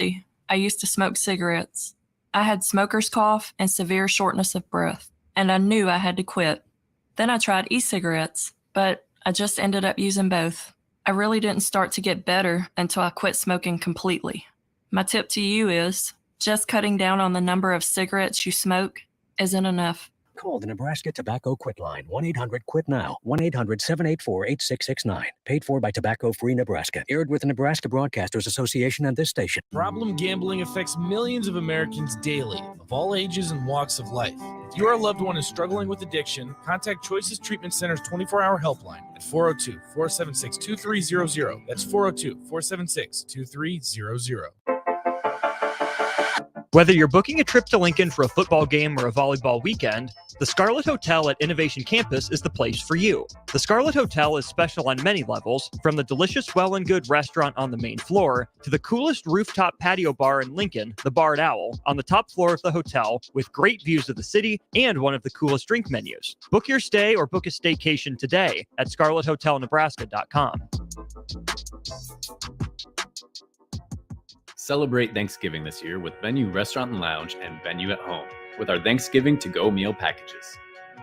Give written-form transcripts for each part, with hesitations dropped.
I used to smoke cigarettes. I had smoker's cough and severe shortness of breath, and I knew I had to quit. Then I tried e-cigarettes, but I just ended up using both. I really didn't start to get better until I quit smoking completely. My tip to you is just cutting down on the number of cigarettes you smoke isn't enough. Call the Nebraska Tobacco Quit Line, 1-800-QUIT-NOW, 1-800-784-8669. Paid for by Tobacco Free Nebraska. Aired with the Nebraska Broadcasters Association and this station. Problem gambling affects millions of Americans daily, of all ages and walks of life. If your loved one is struggling with addiction, contact Choices Treatment Center's 24-hour helpline at 402-476-2300. That's 402-476-2300. Whether you're booking a trip to Lincoln for a football game or a volleyball weekend, the Scarlet Hotel at Innovation Campus is the place for you. The Scarlet Hotel is special on many levels, from the delicious Well and Good restaurant on the main floor to the coolest rooftop patio bar in Lincoln, the Barred Owl, on the top floor of the hotel with great views of the city and one of the coolest drink menus. Book your stay or book a staycation today at scarlethotelnebraska.com. Celebrate Thanksgiving this year with Venue Restaurant and Lounge and Venue at Home with our Thanksgiving to-go meal packages.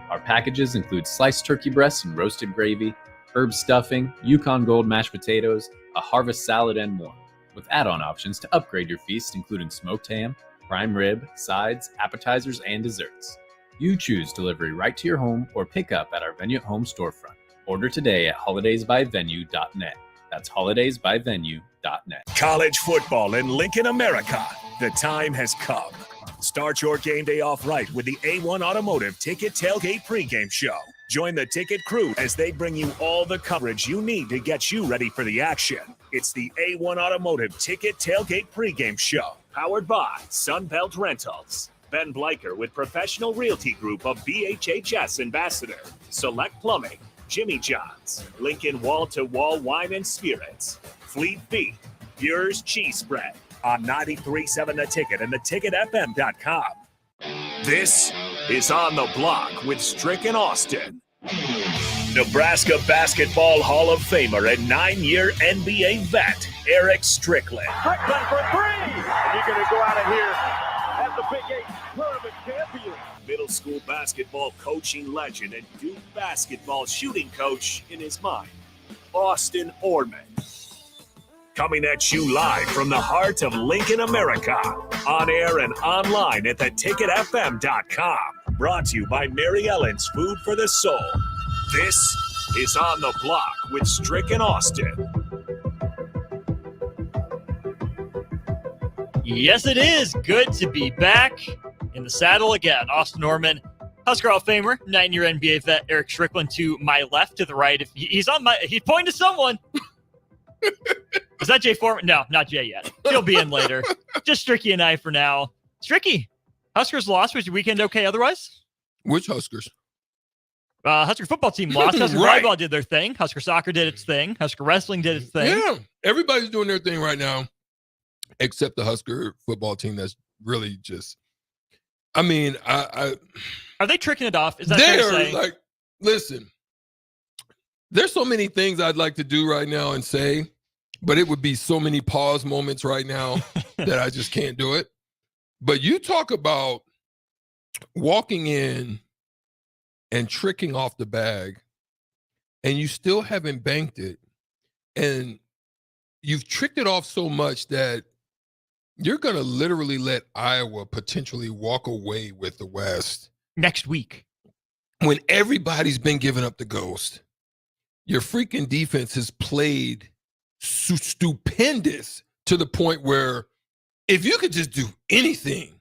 Our packages include sliced turkey breasts and roasted gravy, herb stuffing, Yukon Gold mashed potatoes, a harvest salad, and more, with add-on options to upgrade your feast including smoked ham, prime rib, sides, appetizers, and desserts. You choose delivery right to your home or pick up at our Venue at Home storefront. Order today at holidaysbyvenue.net. That's holidaysbyvenue.net. College football in Lincoln, America. The time has come. Start your game day off right with the A1 Automotive Ticket Tailgate pregame show. Join the ticket crew as they bring you all the coverage you need to get you ready for the action. It's the A1 Automotive Ticket Tailgate pregame show, powered by Sunbelt Rentals. Ben Bleicher with Professional Realty Group of BHHS Ambassador, Select Plumbing, Jimmy John's, Lincoln Wall-to-Wall Wine and Spirits, Fleet Feet, Bure's Cheese Spread on 93.7 The Ticket and theticketfm.com. This is On the Block with Strick and Austin. Nebraska Basketball Hall of Famer and 9-year NBA vet, Erick Strickland. Strickland for three! And you're going to go out of here as the Big 8 tournament champion. Middle school basketball coaching legend and Duke basketball shooting coach in his mind, Austin Orman. Coming at you live from the heart of Lincoln, America. On air and online at theticketfm.com. Brought to you by Mary Ellen's Food for the Soul. This is On the Block with Strick and Austin. Yes, it is good to be back in the saddle again. Austin Orman, Husker Hall of Famer, 9-year NBA vet Erick Strickland to my left, to the right. If he's pointing to someone. Is that Jay Foreman? No, not Jay yet. He'll be in later. Just Stricky and I for now. Stricky, Huskers lost. Was your weekend okay otherwise? Which Huskers? Husker football team lost. Husker volleyball did their thing. Husker soccer did its thing. Husker wrestling did its thing. Yeah, everybody's doing their thing right now, except the Husker football team. That's really just. I mean, are they tricking it off? Is that fair to say? Like, listen, there's so many things I'd like to do right now and say, but it would be so many pause moments right now that I just can't do it. But you talk about walking in and tricking off the bag, and you still haven't banked it, and you've tricked it off so much that you're going to literally let Iowa potentially walk away with the West next week when everybody's been giving up the ghost. Your freaking defense has played stupendous to the point where if you could just do anything,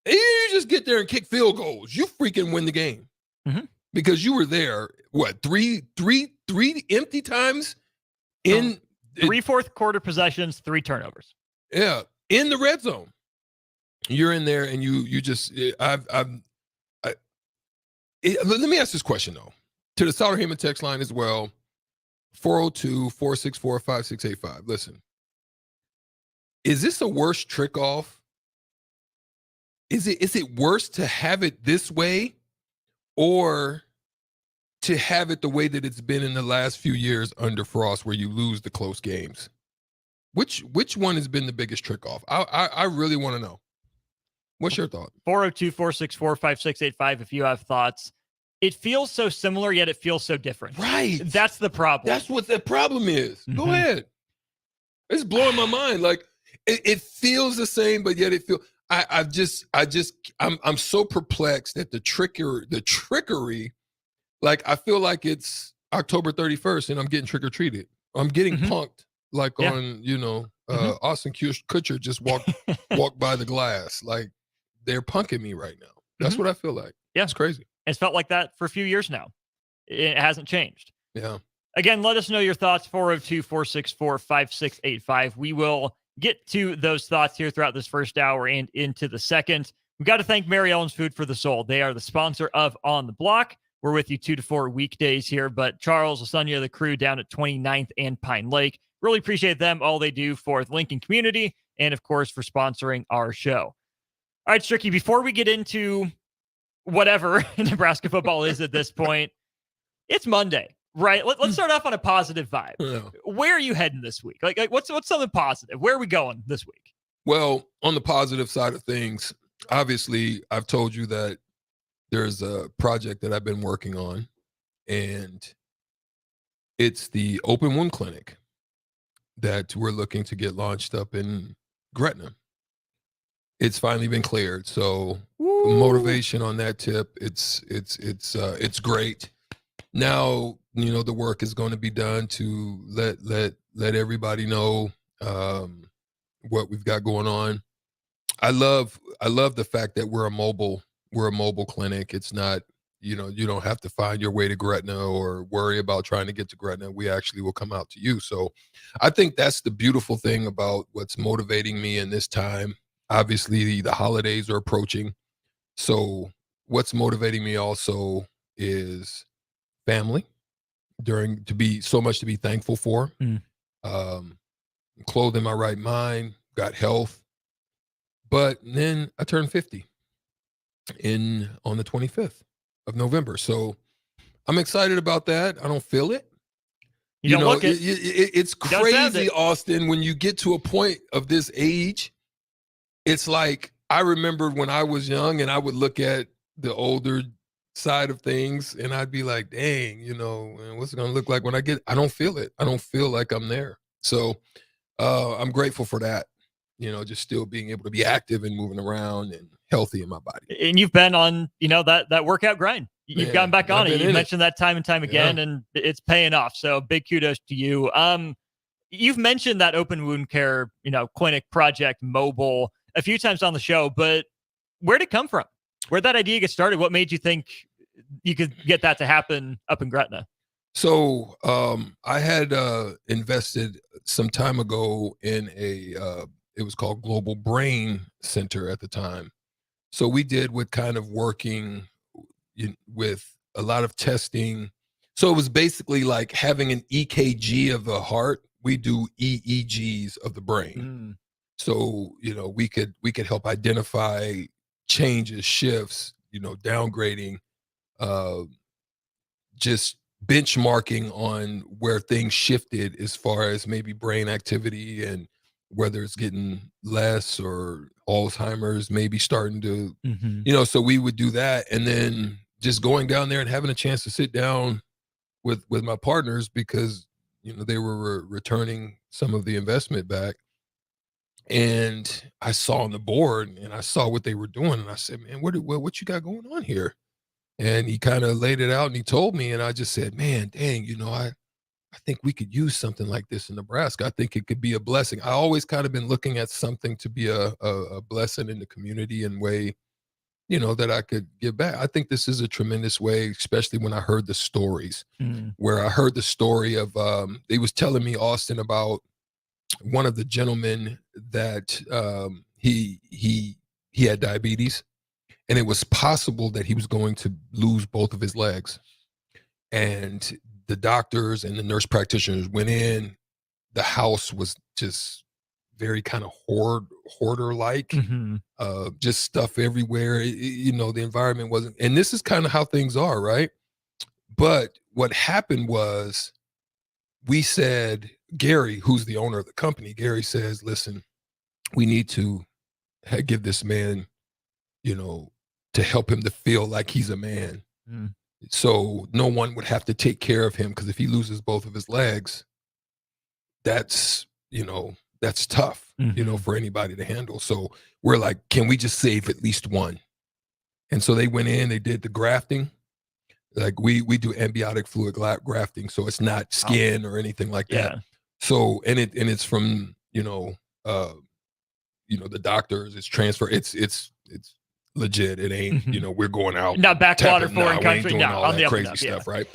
you just get there and kick field goals, you freaking win the game. Mm-hmm. Because you were there, what, three empty times in 3 fourth quarter possessions, 3 turnovers. Yeah, in the red zone. You're in there and you just let me ask this question though. To the Sauter Heyman text line as well, 402-464-5685. Listen, is this a worse trick off? Is it worse to have it this way or to have it the way that it's been in the last few years under Frost where you lose the close games? Which one has been the biggest trick off? I really want to know. What's your thought? 402-464-5685 if you have thoughts. It feels so similar, yet it feels so different. Right. That's the problem. That's what the problem is. Go ahead. It's blowing my mind. Like it feels the same, but yet it feels. I'm so perplexed at the trickery. Like I feel like it's October 31st and I'm getting trick or treated. I'm getting punked like on Austin Kutcher just walked by the glass. Like they're punking me right now. That's what I feel like. Yeah, it's crazy. It's felt like that for a few years now. It hasn't changed. Yeah. Again, let us know your thoughts, 402-464-5685. We will get to those thoughts here throughout this first hour and into the second. We've got to thank Mary Ellen's Food for the Soul. They are the sponsor of On the Block. We're with you 2 to 4 weekdays here, but Charles, Lasagna, the crew down at 29th and Pine Lake. Really appreciate them, all they do for the Lincoln community, and of course for sponsoring our show. All right, Stricky, before we get into whatever Nebraska football is at this point, it's Monday, right? Let's start off on a positive vibe. Yeah. Where are you heading this week? Like what's something positive? Where are we going this week? Well, on the positive side of things, obviously, I've told you that there's a project that I've been working on, and it's the open wound clinic that we're looking to get launched up in Gretna. It's finally been cleared. So motivation on that tip, it's great. Now, the work is going to be done to let everybody know what we've got going on. I love the fact that we're a mobile clinic. It's not, you don't have to find your way to Gretna or worry about trying to get to Gretna. We actually will come out to you. So I think that's the beautiful thing about what's motivating me in this time. Obviously, the holidays are approaching. So what's motivating me also is family, to be thankful for. Clothed in my right mind, got health. But then I turned 50 on the 25th of November. So I'm excited about that. I don't feel it. You don't look it. It's crazy, Austin, when you get to a point of this age. It's like I remember when I was young and I would look at the older side of things and I'd be like, dang, what's it going to look like when I don't feel it. I don't feel like I'm there. So I'm grateful for that, just still being able to be active and moving around and healthy in my body. And you've been on, that workout grind. You've gotten back on it. You mentioned that time and time again, and it's paying off. So big kudos to you. You've mentioned that open wound care, clinic project mobile a few times on the show, but where'd it come from? Where'd that idea get started? What made you think you could get that to happen up in Gretna? So I had invested some time ago in it was called Global Brain Center at the time. So we did with kind of working with a lot of testing. So it was basically like having an EKG of the heart. We do EEGs of the brain. So, we could help identify changes, shifts, downgrading, just benchmarking on where things shifted as far as maybe brain activity and whether it's getting less or Alzheimer's maybe starting to, so we would do that. And then just going down there and having a chance to sit down with my partners because, they were returning some of the investment back. And I saw on the board and I saw what they were doing. And I said, man, what you got going on here? And he kind of laid it out and he told me, and I just said, man, dang, I think we could use something like this in Nebraska. I think it could be a blessing. I always kind of been looking at something to be a blessing in the community and way, that I could give back. I think this is a tremendous way, especially when I heard the stories where I heard the story of, they was telling me, Austin, about one of the gentlemen that he had diabetes, and it was possible that he was going to lose both of his legs. And the doctors and the nurse practitioners went in. The house was just very kind of hoarder-like, just stuff everywhere. The environment wasn't, and this is kind of how things are, right? But what happened was we said, Gary, who's the owner of the company, Gary says, listen, we need to give this man, to help him to feel like he's a man. Mm. So no one would have to take care of him, because if he loses both of his legs, that's tough, for anybody to handle. So we're like, can we just save at least one? And so they went in, they did the grafting. Like we do amniotic fluid grafting, so it's not skin or anything like that. Yeah. So it's from the doctors. It's transfer. It's legit. It ain't we're going out not backwater foreign we ain't country. doing No, all on that the crazy stuff, right?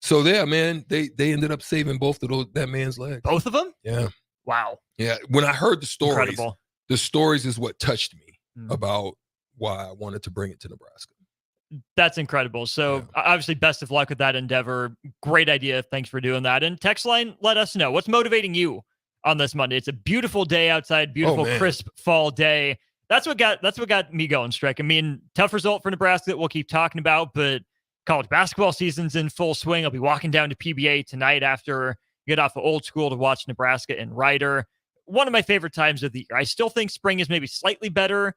So yeah, man, they ended up saving both of that man's legs. Both of them? Yeah. Wow. Yeah. When I heard the stories, Incredible. the stories is what touched me about why I wanted to bring it to Nebraska. That's incredible. So obviously, best of luck with that endeavor. Great idea. Thanks for doing that. And text line, let us know what's motivating you on this Monday. It's a beautiful day outside, beautiful, crisp fall day. That's what got me going, Strick. I mean, tough result for Nebraska that we'll keep talking about, but college basketball season's in full swing. I'll be walking down to PBA tonight after get off of Old School to watch Nebraska and Ryder. One of my favorite times of the year. I still think spring is maybe slightly better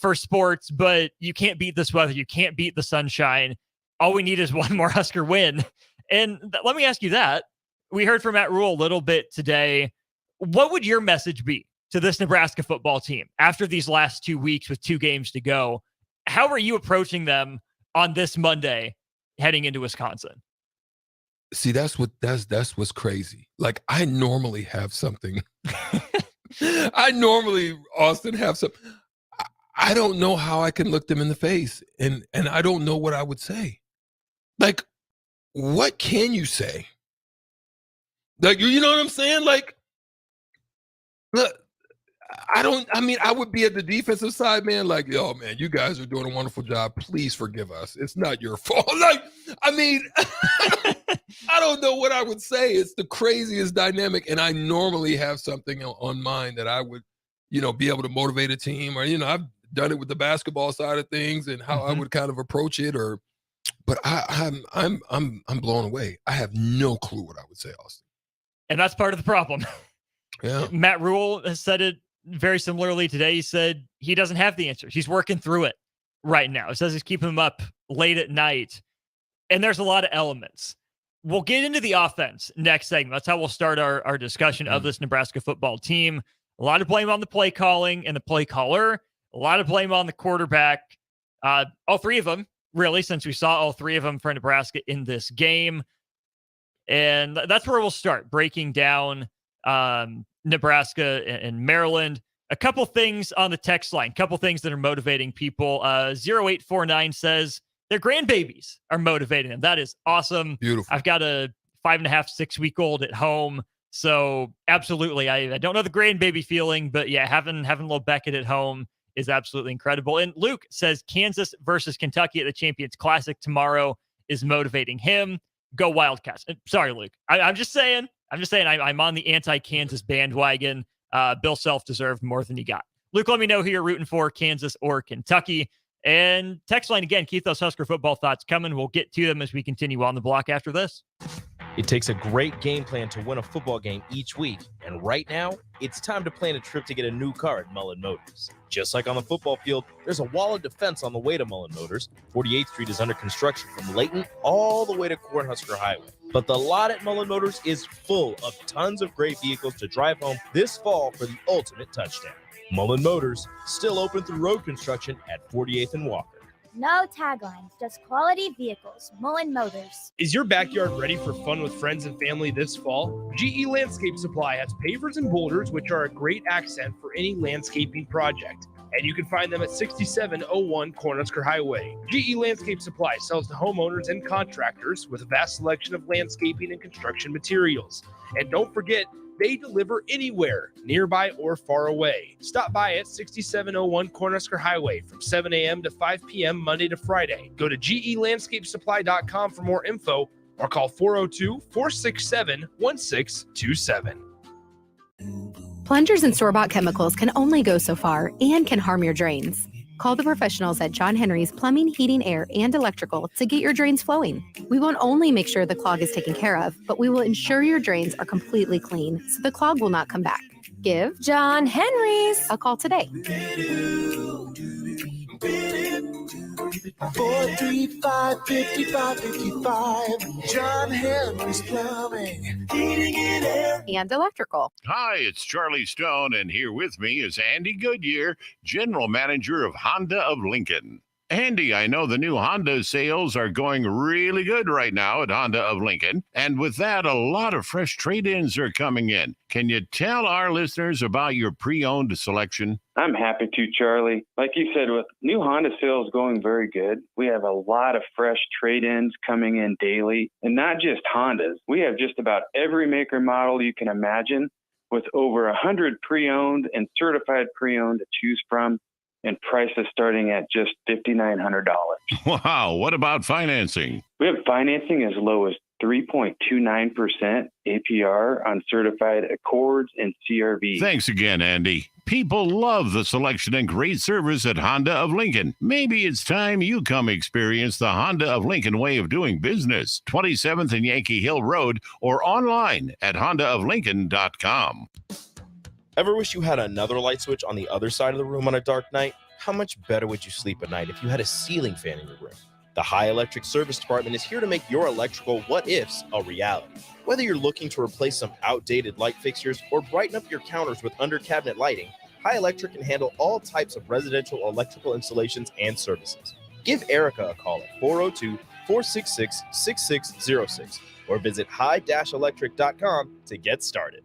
for sports, but you can't beat this weather. You can't beat the sunshine. All we need is one more Husker win. And let me ask you that. We heard from Matt Rule a little bit today. What would your message be to this Nebraska football team after these last 2 weeks with 2 games to go? How are you approaching them on this Monday heading into Wisconsin? See, that's what's crazy. Like, I normally have something. Austin, have some. I don't know how I can look them in the face, and I don't know what I would say. Like, what can you say? Like, you know what I'm saying? Like, look, I would be at the defensive side, man, like, yo, man, you guys are doing a wonderful job. Please forgive us. It's not your fault. Like, I mean, I don't know what I would say. It's the craziest dynamic, and I normally have something on mind that I would, be able to motivate a team, or, I've done it with the basketball side of things and how I would kind of approach it, but I'm blown away. I have no clue what I would say, Austin. And that's part of the problem. Yeah. Matt Rule has said it very similarly today. He said he doesn't have the answers. He's working through it right now. He says he's keeping him up late at night. And there's a lot of elements. We'll get into the offense next segment. That's how we'll start our discussion of this Nebraska football team. A lot of blame on the play calling and the play caller. A lot of blame on the quarterback. All three of them, really, since we saw all three of them for Nebraska in this game. And that's where we'll start, breaking down Nebraska and Maryland. A couple things on the text line, a couple things that are motivating people. 0849 says their grandbabies are motivating them. That is awesome. Beautiful. I've got a 5.5, 6-week-old at home. So absolutely, I don't know the grandbaby feeling, but yeah, having little Beckett at home is absolutely incredible. And Luke says Kansas versus Kentucky at the Champions Classic tomorrow is motivating him. Go Wildcats. Sorry, Luke. I'm just saying I'm on the anti-Kansas bandwagon. Bill Self deserved more than he got. Luke, let me know who you're rooting for, Kansas or Kentucky. And text line again, keep those Husker football thoughts coming. We'll get to them as we continue on the block after this. It takes a great game plan to win a football game each week, and right now, it's time to plan a trip to get a new car at Mullen Motors. Just like on the football field, there's a wall of defense on the way to Mullen Motors. 48th Street is under construction from Layton all the way to Cornhusker Highway. But the lot at Mullen Motors is full of tons of great vehicles to drive home this fall for the ultimate touchdown. Mullen Motors, still open through road construction at 48th and Walker. No taglines, just quality vehicles. Mullen Motors. Is your backyard ready for fun with friends and family this fall? GE Landscape Supply has pavers and boulders, which are a great accent for any landscaping project. And you can find them at 6701 Cornhusker Highway. GE Landscape Supply sells to homeowners and contractors with a vast selection of landscaping and construction materials. And don't forget, they deliver anywhere, nearby or far away. Stop by at 6701 Cornhusker Highway from 7 a.m. to 5 p.m. Monday to Friday. Go to gelandscapesupply.com for more info or call 402-467-1627. Plungers and store-bought chemicals can only go so far and can harm your drains. Call the professionals at John Henry's Plumbing, Heating, Air, and Electrical to get your drains flowing. We won't only make sure the clog is taken care of, but we will ensure your drains are completely clean so the clog will not come back. Give John Henry's a call today. 435-5555. John Henry's Plumbing, Heating, and Air, and Electrical. Hi, it's Charlie Stone, and here with me is Andy Goodyear, General Manager of Honda of Lincoln. Andy, I know the new Honda sales are going really good right now at Honda of Lincoln, and with that, a lot of fresh trade-ins are coming in. Can you tell our listeners about your pre-owned selection? I'm happy to, Charlie. Like you said, with new Honda sales going very good, we have a lot of fresh trade-ins coming in daily, and not just Hondas. We have just about every maker model you can imagine, with over 100 pre-owned and certified pre-owned to choose from, and prices starting at just $5,900. Wow, what about financing? We have financing as low as 3.29% APR on certified Accords and CRV. Thanks again, Andy. People love the selection and great service at Honda of Lincoln. Maybe it's time you come experience the Honda of Lincoln way of doing business. 27th and Yankee Hill Road, or online at hondaoflincoln.com. Ever wish you had another light switch on the other side of the room on a dark night? How much better would you sleep at night if you had a ceiling fan in your room? The High Electric Service Department is here to make your electrical what-ifs a reality. Whether you're looking to replace some outdated light fixtures or brighten up your counters with under-cabinet lighting, High Electric can handle all types of residential electrical installations and services. Give Erica a call at 402-466-6606 or visit high-electric.com to get started.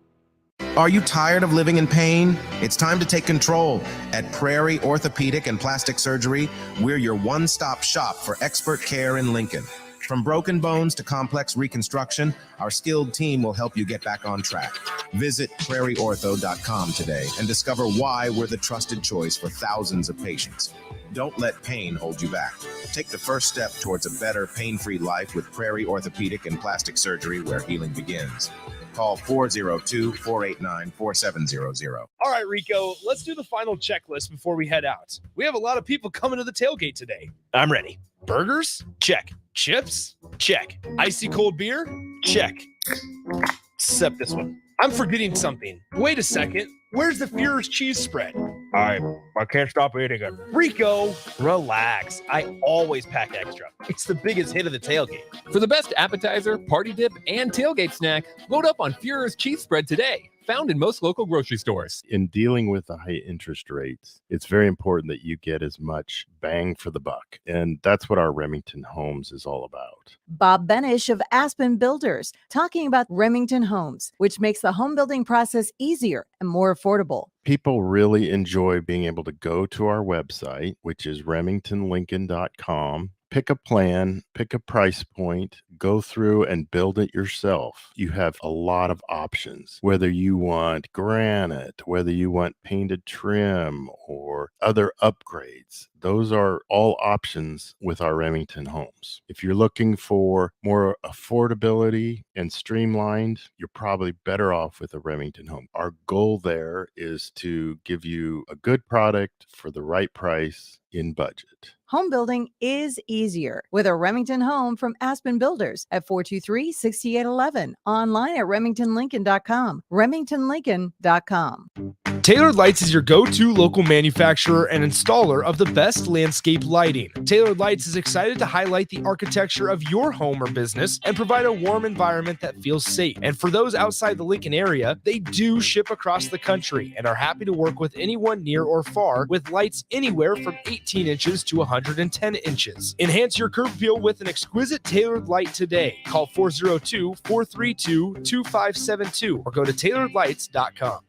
Are you tired of living in pain? It's time to take control. At Prairie Orthopedic and Plastic Surgery, we're your one-stop shop for expert care in Lincoln. From broken bones to complex reconstruction, our skilled team will help you get back on track. Visit prairieortho.com today and discover why we're the trusted choice for thousands of patients. Don't let pain hold you back. Take the first step towards a better, pain-free life with Prairie Orthopedic and Plastic Surgery, where healing begins. Call 402-489-4700. All right, Rico, let's do the final checklist before we head out. We have a lot of people coming to the tailgate today. I'm ready. Burgers? Check. Chips? Check. Icy cold beer? Check. Except this one. I'm forgetting something. Wait a second. Where's the Fuhrer's cheese spread? I can't stop eating it. Rico, relax. I always pack extra. It's the biggest hit of the tailgate. For the best appetizer, party dip, and tailgate snack, load up on Fuhrer's cheese spread today. Found in most local grocery stores. In dealing with the high interest rates, it's very important that you get as much bang for the buck. And that's what our Remington Homes is all about. Bob Benish of Aspen Builders, talking about Remington Homes, which makes the home building process easier and more affordable. People really enjoy being able to go to our website, which is remingtonlincoln.com. Pick a plan, pick a price point, go through and build it yourself. You have a lot of options, whether you want granite, whether you want painted trim or other upgrades. Those are all options with our Remington Homes. If you're looking for more affordability and streamlined, you're probably better off with a Remington home. Our goal there is to give you a good product for the right price in budget. Home building is easier with a Remington home from Aspen Builders at 423-6811. Online at remingtonlincoln.com. remingtonlincoln.com. Tailored Lights is your go-to local manufacturer and installer of the best landscape lighting. Tailored Lights is excited to highlight the architecture of your home or business and provide a warm environment that feels safe. And for those outside the Lincoln area, they do ship across the country and are happy to work with anyone near or far with lights anywhere from 18 inches to 110 inches. Enhance your curb appeal with an exquisite tailored light today. Call 402-432-2572 or go to tailoredlights.com.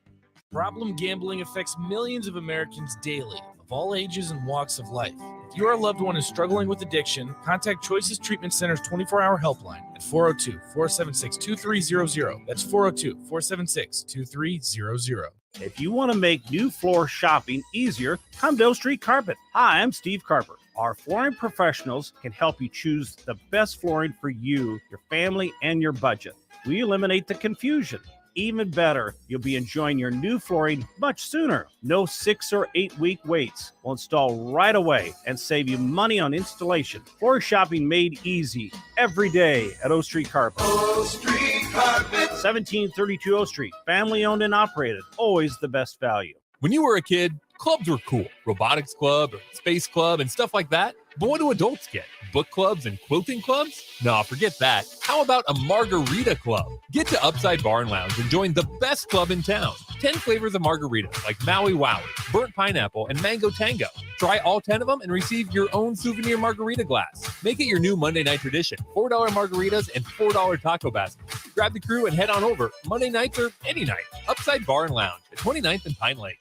Problem gambling affects millions of Americans daily, of all ages and walks of life. If your loved one is struggling with addiction, contact Choices Treatment Center's 24-hour helpline at 402-476-2300. That's 402-476-2300. If you want to make new floor shopping easier, come to Oak Street Carpet. Hi, I'm Steve Carper. Our flooring professionals can help you choose the best flooring for you, your family, and your budget. We eliminate the confusion. even better, you'll be enjoying your new flooring much sooner. No 6 or 8 week waits. We'll install right away and save you money on installation. Floor shopping made easy every day at O Street Carpet. O Street Carpet. 1732 O Street. Family owned and operated. Always the best value. When you were a kid, clubs were cool. Robotics club or space club and stuff like that. But what do adults get? Book clubs and quilting clubs? Nah, forget that. How about a margarita club? Get to Upside Bar and Lounge and join the best club in town. 10 flavors of margaritas like Maui Wowie, burnt pineapple, and mango tango. Try all 10 of them and receive your own souvenir margarita glass. Make it your new Monday night tradition. $4 margaritas and $4 taco baskets. Grab the crew and head on over Monday nights or any night. Upside Bar and Lounge at 29th and Pine Lake.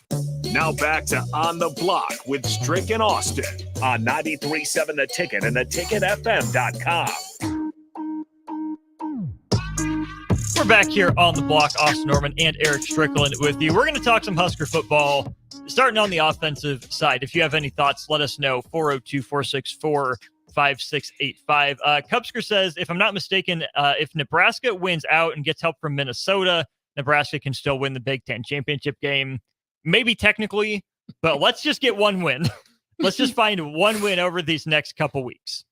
Now back to On the Block with Strick and Austin on 93.7 The Ticket and theticketfm.com. We're back here on the block. Austin Norman and Erick Strickland with you. We're going to talk some Husker football, starting on the offensive side. If you have any thoughts, let us know. 402-464-5685. Cubsker says, if I'm not mistaken, if Nebraska wins out and gets help from Minnesota, Nebraska can still win the Big Ten championship game. Maybe technically, but let's just get one win. Let's just find one win over these next couple weeks.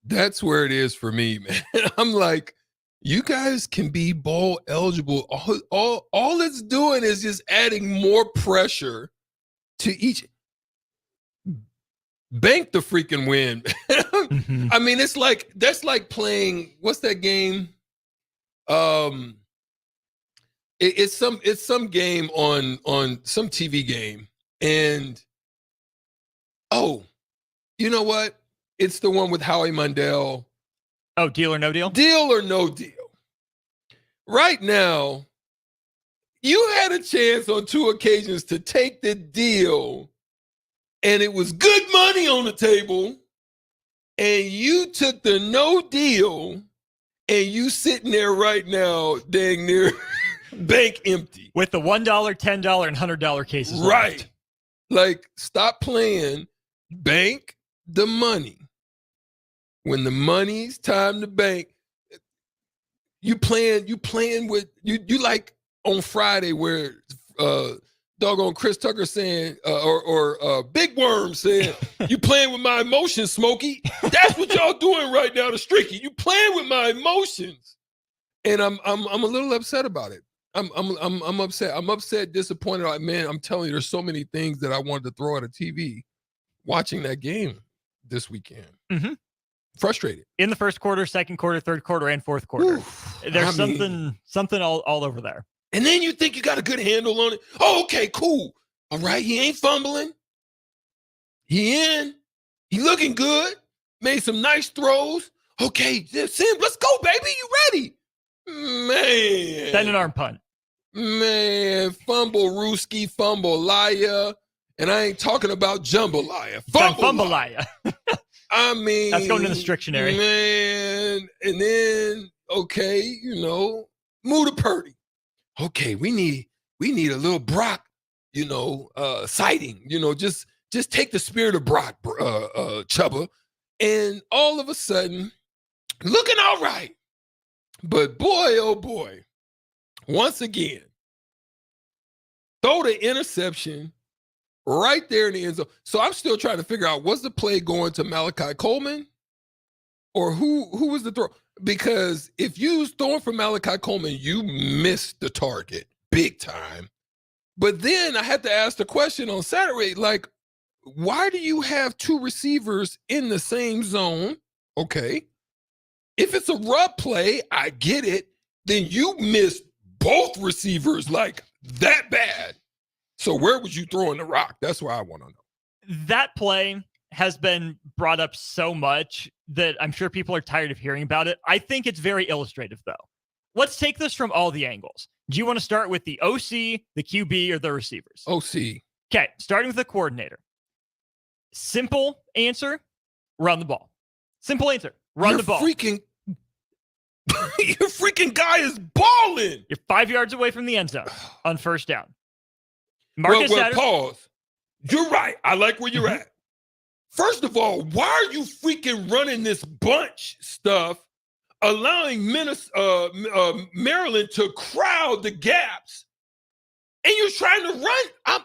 That's where it is for me, man. I'm like, you guys can be bowl eligible. All it's doing is just adding more pressure to each. Bank the freaking win. I mean, it's like, that's like playing, what's that game? It's some game on some TV game, and you know what? It's the one with Howie Mandel. Oh, Deal or No Deal? Deal or No Deal. Right now, you had a chance on 2 occasions to take the deal, and it was good money on the table, and you took the no deal, and you sitting there right now, dang near bank empty. With the $1, $10, and $100 cases right left. Like, stop playing. Bank the money. When the money's time to bank, you playing with you like on Friday where doggone Chris Tucker saying or Big Worm saying, you playing with my emotions, Smokey. That's what y'all doing right now to Stricky. You playing with my emotions. And I'm a little upset about it. I'm upset. I'm upset, disappointed. Like, man, I'm telling you, there's so many things that I wanted to throw at a TV watching that game this weekend. Mm-hmm. Frustrated. In the first quarter, second quarter, third quarter, and fourth quarter. There's something all over there. And then you think you got a good handle on it. Oh, okay, cool. All right, he ain't fumbling. He in. He looking good. Made some nice throws. Okay, Sim, let's go, baby. You ready? Man. Then an arm punt. Man, fumble Ruski, fumble liar. And I ain't talking about jambalaya. Fumble liar. I mean, that's going to the Strictionary. Man, and then, okay, you know, Muda Purdy. Okay, we need a little Brock, sighting. Just take the spirit of Brock, Chubba. And all of a sudden, looking all right. But boy, oh boy, once again, throw the interception right there in the end zone. So I'm still trying to figure out, was the play going to Malachi Coleman or who was the throw? Because if you was throwing for Malachi Coleman, you missed the target big time. But then I had to ask the question on Saturday, like, why do you have 2 receivers in the same zone? Okay. If it's a rub play, I get it. Then you missed both receivers like that bad. So where was you throwing the rock? That's what I want to know. That play has been brought up so much that I'm sure people are tired of hearing about it. I think it's very illustrative, though. Let's take this from all the angles. Do you want to start with the OC, the QB, or the receivers? OC. Okay, starting with the coordinator. Simple answer, run the ball. Simple answer, run the ball. Your freaking guy is balling. You're 5 yards away from the end zone on first down. Pause. You're right. I like where you're at. First of all, why are you freaking running this bunch stuff allowing Maryland to crowd the gaps, and you're trying to run.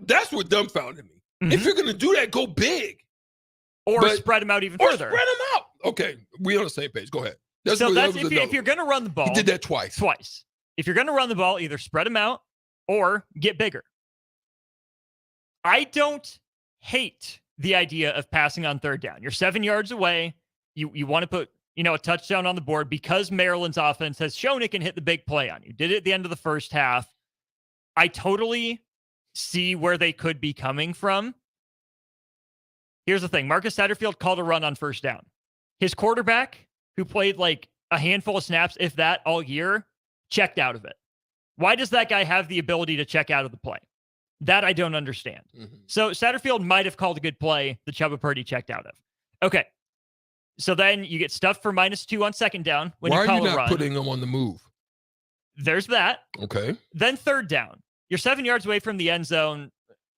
That's what dumbfounded me. If you're going to do that, go big. Or spread them out even further. Spread them out. Okay, we on the same page. Go ahead. If you're going to run the ball. He did that twice. If you're going to run the ball, either spread them out or get bigger. I don't hate the idea of passing on third down. You're 7 yards away. You want to put a touchdown on the board because Maryland's offense has shown it can hit the big play on you. Did it at the end of the first half. I totally see where they could be coming from. Here's the thing. Marcus Satterfield called a run on first down. His quarterback, who played like a handful of snaps, if that, all year, checked out of it. Why does that guy have the ability to check out of the play? That I don't understand. So Satterfield might have called a good play that Chubba Purdy checked out of. Okay. So then you get stuffed for -2 on second down when you call a run. Why are you not putting them on the move? There's that. Okay. Then third down. You're 7 yards away from the end zone.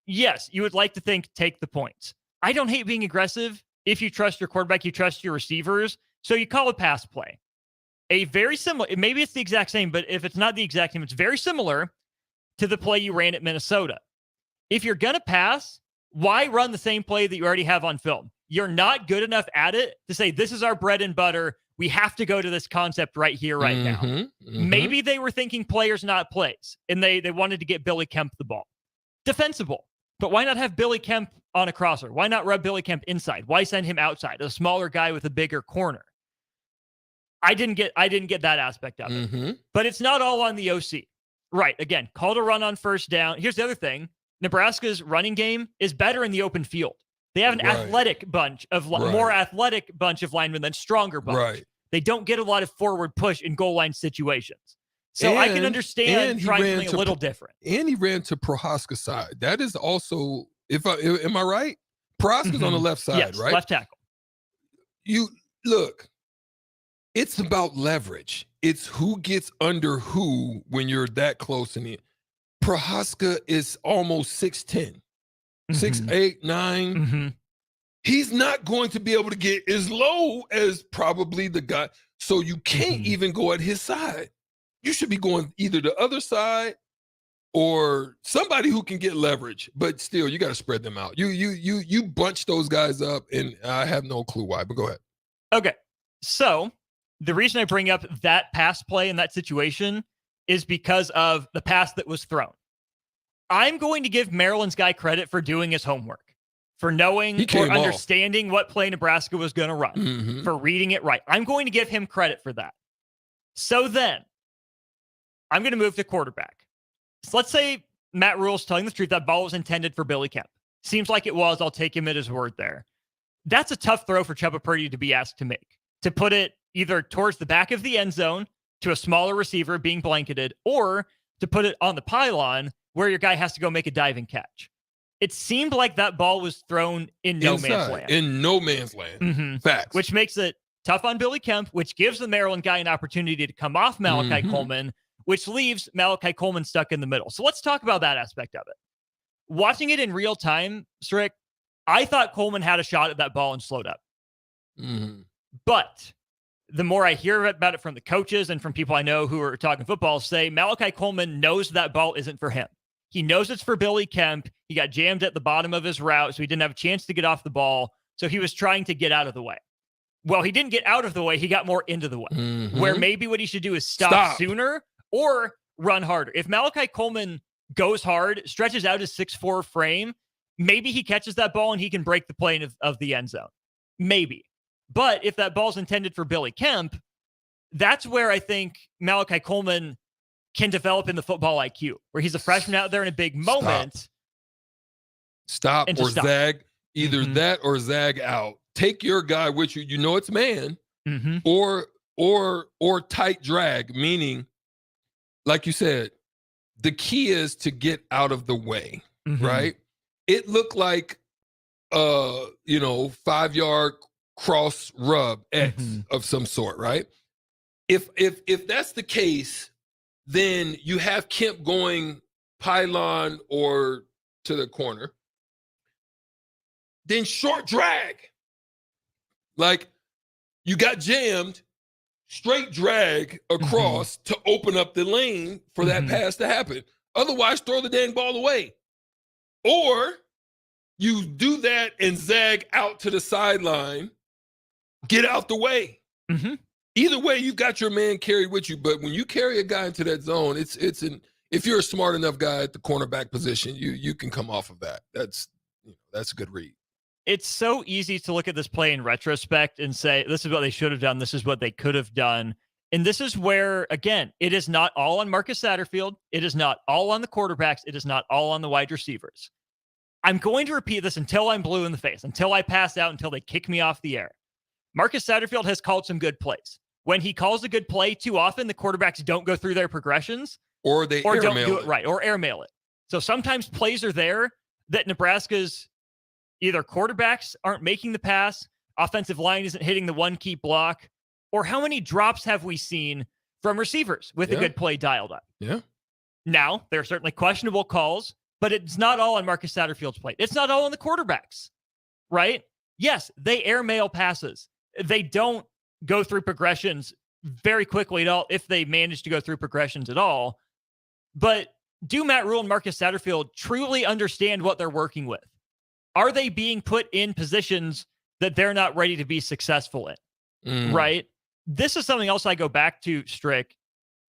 Yes, you would like to think take the points. I don't hate being aggressive. If you trust your quarterback, you trust your receivers. So you call a pass play. A very similar, maybe it's the exact same, but if it's not the exact same, it's very similar to the play you ran at Minnesota. If you're going to pass, why run the same play that you already have on film? You're not good enough at it to say, this is our bread and butter. We have to go to this concept right here, right now. Maybe they were thinking players, not plays, and they wanted to get Billy Kemp the ball. Defensible. But why not have Billy Kemp on a crosser? Why not rub Billy Kemp inside? Why send him outside? A smaller guy with a bigger corner. I didn't get that aspect of it. But it's not all on the OC. Right. Again, called a run on first down. Here's the other thing. Nebraska's running game is better in the open field. They have an athletic bunch of more athletic bunch of linemen than stronger bunch. Right. They don't get a lot of forward push in goal line situations. So I can understand trying something a little different. And he ran to Prohaska's side. That is also, am I right? Prohaska's on the left side, yes, right? Left tackle. You look, it's about leverage. It's who gets under who when you're that close in it. Prohaska is almost 6'10", 6'8", 9". He's not going to be able to get as low as probably the guy. So you can't even go at his side. You should be going either the other side or somebody who can get leverage. But still, you got to spread them out. You bunch those guys up, and I have no clue why. But go ahead. Okay, so the reason I bring up that pass play in that situation is because of the pass that was thrown. I'm going to give Maryland's guy credit for doing his homework, for knowing or understanding what play Nebraska was going to run, for reading it right. I'm going to give him credit for that. So then, I'm going to move to quarterback. So let's say Matt Rule's telling the truth. That ball was intended for Billy Kemp. Seems like it was. I'll take him at his word there. That's a tough throw for Chubba Purdy to be asked to make, to put it either towards the back of the end zone to a smaller receiver being blanketed, or to put it on the pylon where your guy has to go make a diving catch. It seemed like that ball was thrown in no man's land. In no man's land. Facts. Which makes it tough on Billy Kemp, which gives the Maryland guy an opportunity to come off Malachi Coleman, which leaves Malachi Coleman stuck in the middle. So let's talk about that aspect of it. Watching it in real time, Strick, I thought Coleman had a shot at that ball and slowed up. But the more I hear about it from the coaches and from people I know who are talking football, say Malachi Coleman knows that ball isn't for him. He knows it's for Billy Kemp. He got jammed at the bottom of his route, so he didn't have a chance to get off the ball. So he was trying to get out of the way. Well, he didn't get out of the way. He got more into the way. Where maybe what he should do is stop sooner or run harder. If Malachi Coleman goes hard, stretches out his 6'4" frame, maybe he catches that ball and he can break the plane of the end zone. Maybe. But if that ball's intended for Billy Kemp, that's where I think Malachi Coleman can develop in the football IQ, where he's a freshman out there in a big moment. Stop or zag. Either that or zag out. Take your guy with you. You know it's man. Or tight drag, meaning, like you said, the key is to get out of the way, right? It looked like 5-yard cross rub X of some sort, right? If that's the case, then you have Kemp going pylon or to the corner. Then short drag. Like, you got jammed, straight drag across to open up the lane for that pass to happen. Otherwise, throw the dang ball away. Or you do that and zag out to the sideline, get out the way. Either way, you got your man carried with you. But when you carry a guy into that zone, if you're a smart enough guy at the cornerback position, you can come off of that. That's a good read. It's so easy to look at this play in retrospect and say, this is what they should have done. This is what they could have done. And this is where, again, it is not all on Marcus Satterfield. It is not all on the quarterbacks. It is not all on the wide receivers. I'm going to repeat this until I'm blue in the face, until I pass out, until they kick me off the air. Marcus Satterfield has called some good plays. When he calls a good play, too often the quarterbacks don't go through their progressions. Or they don't airmail do it right, or airmail it. So sometimes plays are there that Nebraska's either quarterbacks aren't making the pass, offensive line isn't hitting the one key block, or how many drops have we seen from receivers with a good play dialed up? Yeah. Now, there are certainly questionable calls, but it's not all on Marcus Satterfield's plate. It's not all on the quarterbacks, right? Yes, they airmail passes. They don't go through progressions very quickly at all, if they manage to go through progressions at all. But do Matt Rule and Marcus Satterfield truly understand what they're working with? Are they being put in positions that they're not ready to be successful in? Right? This is something else I go back to, Strick.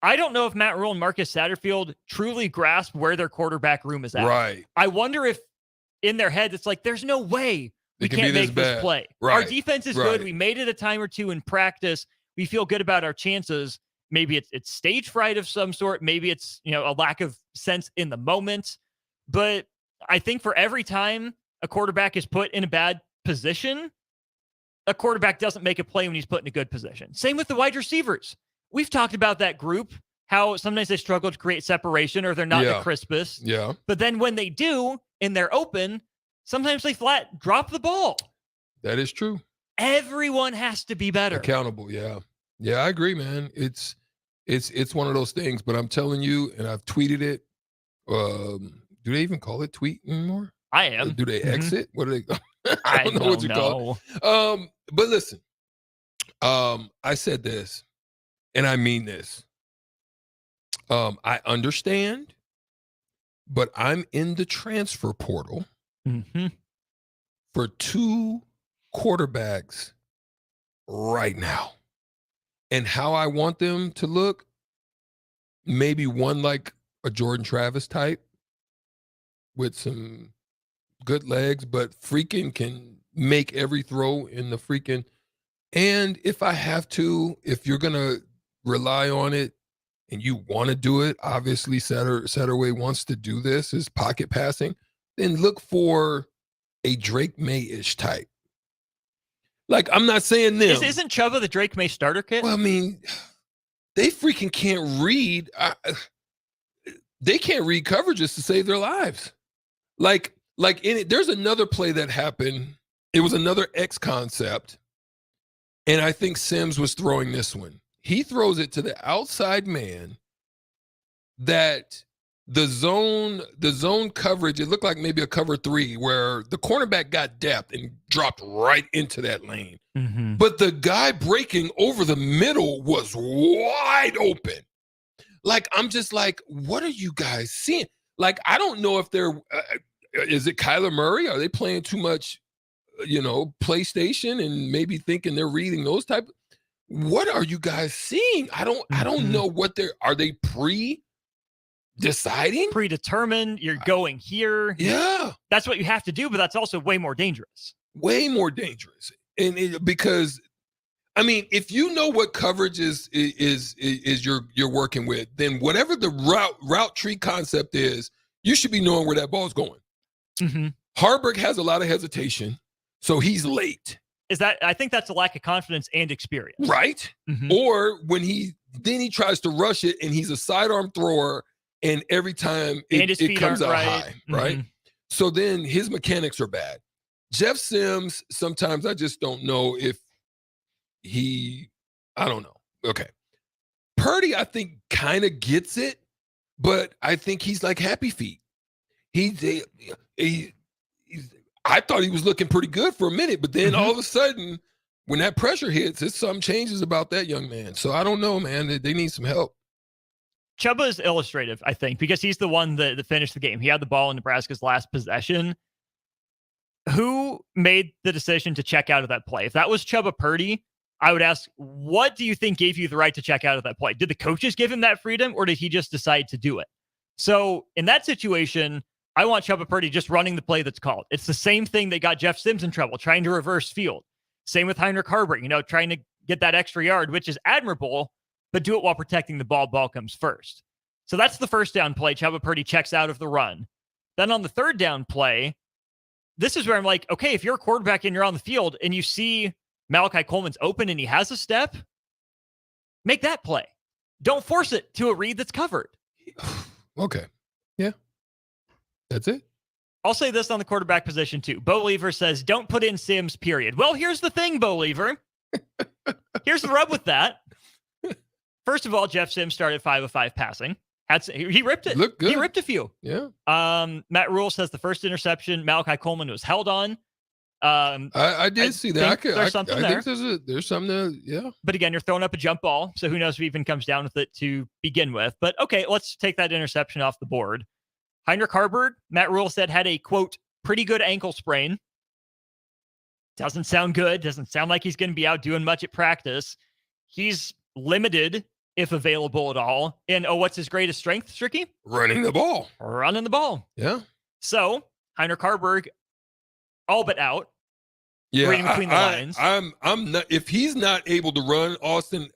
I don't know if Matt Rule and Marcus Satterfield truly grasp where their quarterback room is at. Right. I wonder if in their heads it's like, there's no way we can't make this play. Right. Our defense is good. We made it a time or two in practice. We feel good about our chances. Maybe it's stage fright of some sort. Maybe it's, a lack of sense in the moment. But I think for every time a quarterback is put in a bad position, a quarterback doesn't make a play when he's put in a good position. Same with the wide receivers. We've talked about that group, how sometimes they struggle to create separation or they're not the crispest. Yeah. But then when they do and they're open, sometimes they flat drop the ball. That is true. Everyone has to be better. Accountable, yeah. Yeah, I agree, man. It's one of those things, but I'm telling you, and I've tweeted it. Do they even call it tweet anymore? I am. Do they exit? What do they I don't know what you call it. But listen, I said this, and I mean this. I understand, but I'm in the transfer portal for 2 quarterbacks right now. And how I want them to look, maybe one like a Jordan Travis type with some good legs, but freaking can make every throw in the freaking. And if I have to, if you're going to rely on it and you want to do it, obviously Satterway wants to do this, is pocket passing, then look for a Drake May-ish type. Like, I'm not saying them. Isn't Chuba the Drake May starter kit? Well, I mean, they freaking can't read. They can't read coverages to save their lives. Like in it, there's another play that happened. It was another X concept. And I think Sims was throwing this one. He throws it to the outside man that the zone coverage, it looked like maybe a cover 3 where the cornerback got depth and dropped right into that lane. But the guy breaking over the middle was wide open. Like, I'm just like, what are you guys seeing? Like, I don't know if they're, is it Kyler Murray? Are they playing too much, PlayStation and maybe thinking they're reading those type? What are you guys seeing? I don't know what are they deciding? Predetermined, you're going here. Yeah. That's what you have to do, but that's also way more dangerous. Way more dangerous. And because, I mean, if you know what coverage is you're working with, then whatever the route tree concept is, you should be knowing where that ball's going. Harburg has a lot of hesitation, so he's late. I think that's a lack of confidence and experience. Right? Or when he tries to rush it and he's a sidearm thrower, and every time it comes out high, right? So then his mechanics are bad. Jeff Sims, sometimes I just don't know if I don't know. Okay. Purdy, I think, kind of gets it, but I think he's like Happy Feet. I thought he was looking pretty good for a minute, but then all of a sudden, when that pressure hits, it's something changes about that young man. So I don't know, man. They need some help. Chuba is illustrative, I think, because he's the one that finished the game. He had the ball in Nebraska's last possession. Who made the decision to check out of that play? If that was Chuba Purdy, I would ask, what do you think gave you the right to check out of that play? Did the coaches give him that freedom, or did he just decide to do it? So in that situation, I want Chuba Purdy just running the play that's called. It's the same thing that got Jeff Sims in trouble, trying to reverse field. Same with Heinrich Haarberg, trying to get that extra yard, which is admirable, but do it while protecting the ball. Ball comes first. So that's the first down play. Chuba Purdy checks out of the run. Then on the third down play, this is where I'm like, okay, if you're a quarterback and you're on the field and you see Malachi Coleman's open and he has a step, make that play. Don't force it to a read that's covered. Okay. Yeah. That's it. I'll say this on the quarterback position too. Bo Lever says, don't put in Sims, period. Well, here's the thing, Bo Lever. Here's the rub with that. First of all, Jeff Sims started 5 of 5 passing. He ripped it. Looked good. He ripped a few. Yeah. Matt Rule says the first interception, Malachi Coleman was held on. I did see that. There's something there. Think there's something there. Yeah. But again, you're throwing up a jump ball, so who knows if he even comes down with it to begin with. But okay, let's take that interception off the board. Heinrich Haarberg, Matt Rule said, had a, quote, pretty good ankle sprain. Doesn't sound good. Doesn't sound like he's going to be out doing much at practice. He's limited, if available at all. And, what's his greatest strength, Stricky? Running the ball. Running the ball. Yeah. So, Heinrich Haarberg, all but out. Yeah, reading between the lines. I'm not. If he's not able to run, Austin,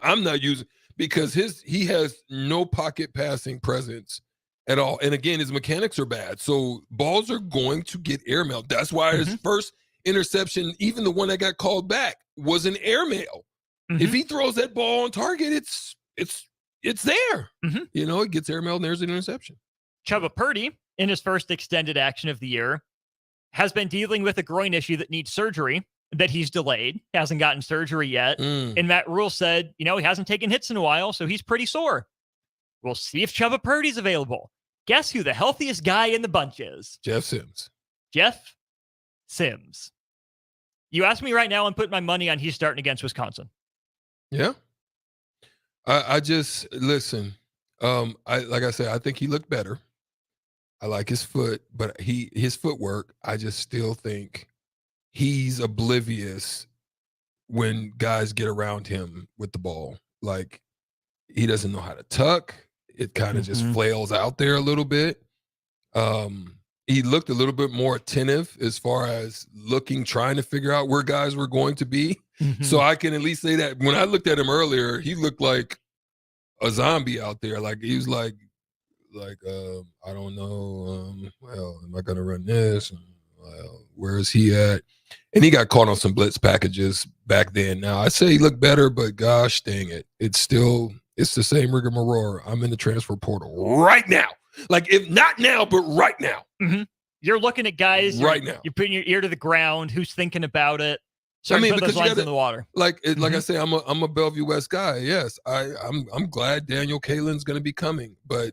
I'm not using, because he has no pocket passing presence at all. And again, his mechanics are bad, so balls are going to get airmailed. That's why his first interception, even the one that got called back, was an airmail. If he throws that ball on target, it's there. It gets airmailed and there's an interception. Chuba Purdy, in his first extended action of the year, has been dealing with a groin issue that needs surgery that he's delayed. Hasn't gotten surgery yet. And Matt Rule said, he hasn't taken hits in a while, so he's pretty sore. We'll see if Chuba Purdy's available. Guess who the healthiest guy in the bunch is? Jeff Sims. Jeff Sims. You ask me right now, I'm putting my money on he's starting against Wisconsin. Yeah. I just, listen, like I said, I think he looked better. I like his foot, but his footwork, I just still think he's oblivious when guys get around him with the ball. Like, he doesn't know how to tuck. It kind of just flails out there a little bit. He looked a little bit more attentive as far as trying to figure out where guys were going to be. So I can at least say that when I looked at him earlier, he looked like a zombie out there. Like, he was like, I don't know. Well, am I going to run this? Well, where is he at? And he got caught on some blitz packages back then. Now, I say he looked better, but gosh dang it. It's the same rigmarole. I'm in the transfer portal right now. Like, if not now, but right now. You're looking at guys right now. You're putting your ear to the ground. Who's thinking about it? So put those lines in the water. Like I say, I'm a Bellevue West guy. Yes, I'm glad Daniel Kaelin's going to be coming, but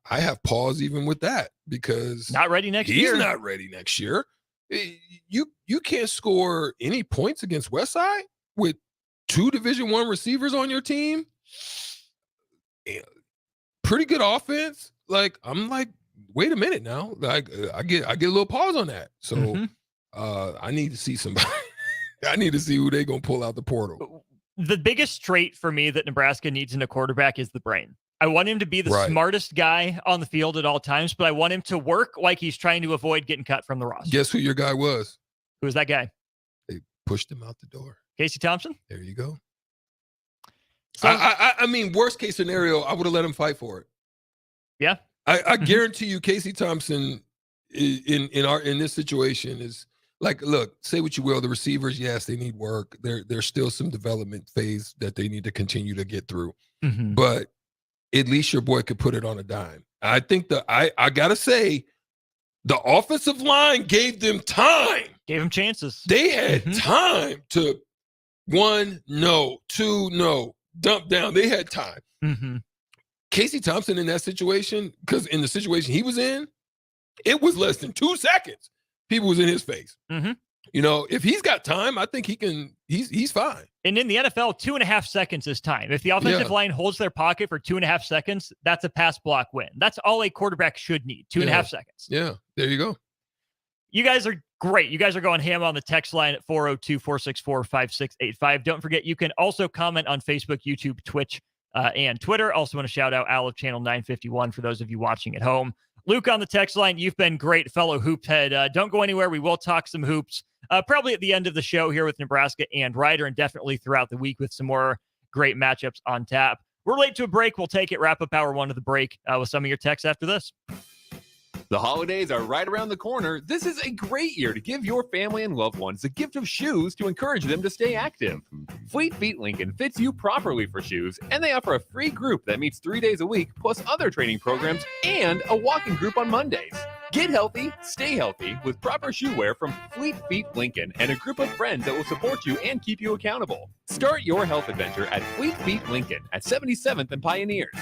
I have pause even with that because not ready next year. He's not ready next year. You can't score any points against Westside with 2 Division I receivers on your team. Pretty good offense. Like, I'm like, wait a minute now. Like, I get a little pause on that. So I need to see somebody. I need to see who they gonna pull out the portal. The biggest trait for me that Nebraska needs in a quarterback is the brain. I want him to be the smartest guy on the field at all times, but I want him to work like he's trying to avoid getting cut from the roster. Guess who your guy was? Who was that guy? They pushed him out the door. Casey Thompson? There you go. So, I mean, worst case scenario, I would have let him fight for it. Yeah. I guarantee you, Casey Thompson in this situation is like, look, say what you will, the receivers, yes, they need work. There's still some development phase that they need to continue to get through. But at least your boy could put it on a dime. I think I gotta say, the offensive line gave them time. Gave them chances. They had time to 1, no, 2, no, dump down. They had time. Casey Thompson in that situation, because in the situation he was in, it was less than 2 seconds. People was in his face. If he's got time, I think he can. He's fine. And in the NFL, 2.5 seconds is time. If the offensive line holds their pocket for 2.5 seconds, that's a pass block win. That's all a quarterback should need, 2.5 seconds. Yeah, there you go. You guys are great. You guys are going ham on the text line at 402-464-5685. Don't forget, you can also comment on Facebook, YouTube, Twitch, and Twitter. Also want to shout out Al of Channel 951 for those of you watching at home. Luke on the text line, you've been great, fellow hoop head. Don't go anywhere. We will talk some hoops probably at the end of the show here with Nebraska and Ryder, and definitely throughout the week with some more great matchups on tap. We're late to a break. We'll take it. Wrap up hour one of the break with some of your texts after this. The holidays are right around the corner. This is a great year to give your family and loved ones the gift of shoes to encourage them to stay active. Fleet Feet Lincoln fits you properly for shoes, and they offer a free group that meets 3 days a week, plus other training programs and a walking group on Mondays. Get healthy, stay healthy with proper shoe wear from Fleet Feet Lincoln and a group of friends that will support you and keep you accountable. Start your health adventure at Fleet Feet Lincoln at 77th and Pioneers.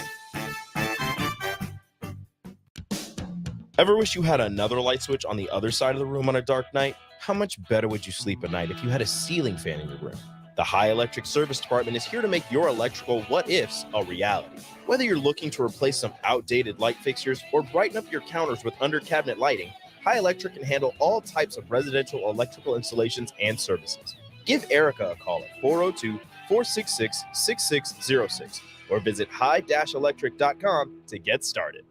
Ever wish you had another light switch on the other side of the room on a dark night? How much better would you sleep at night if you had a ceiling fan in your room? The High Electric Service Department is here to make your electrical what-ifs a reality. Whether you're looking to replace some outdated light fixtures or brighten up your counters with under-cabinet lighting, High Electric can handle all types of residential electrical installations and services. Give Erica a call at 402-466-6606 or visit high-electric.com to get started.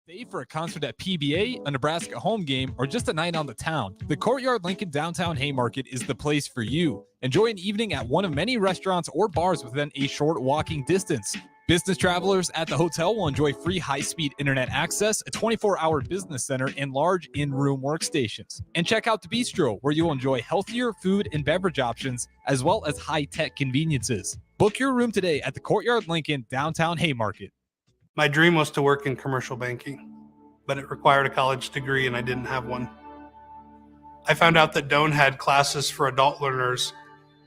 Stay for a concert at PBA, a Nebraska home game, or just a night on the town. The Courtyard Lincoln Downtown Haymarket is the place for you. Enjoy an evening at one of many restaurants or bars within a short walking distance. Business travelers at the hotel will enjoy free high-speed internet access, a 24-hour business center, and large in-room workstations. And check out the Bistro, where you'll enjoy healthier food and beverage options, as well as high-tech conveniences. Book your room today at the Courtyard Lincoln Downtown Haymarket. My dream was to work in commercial banking, but it required a college degree and I didn't have one. I found out that Doane had classes for adult learners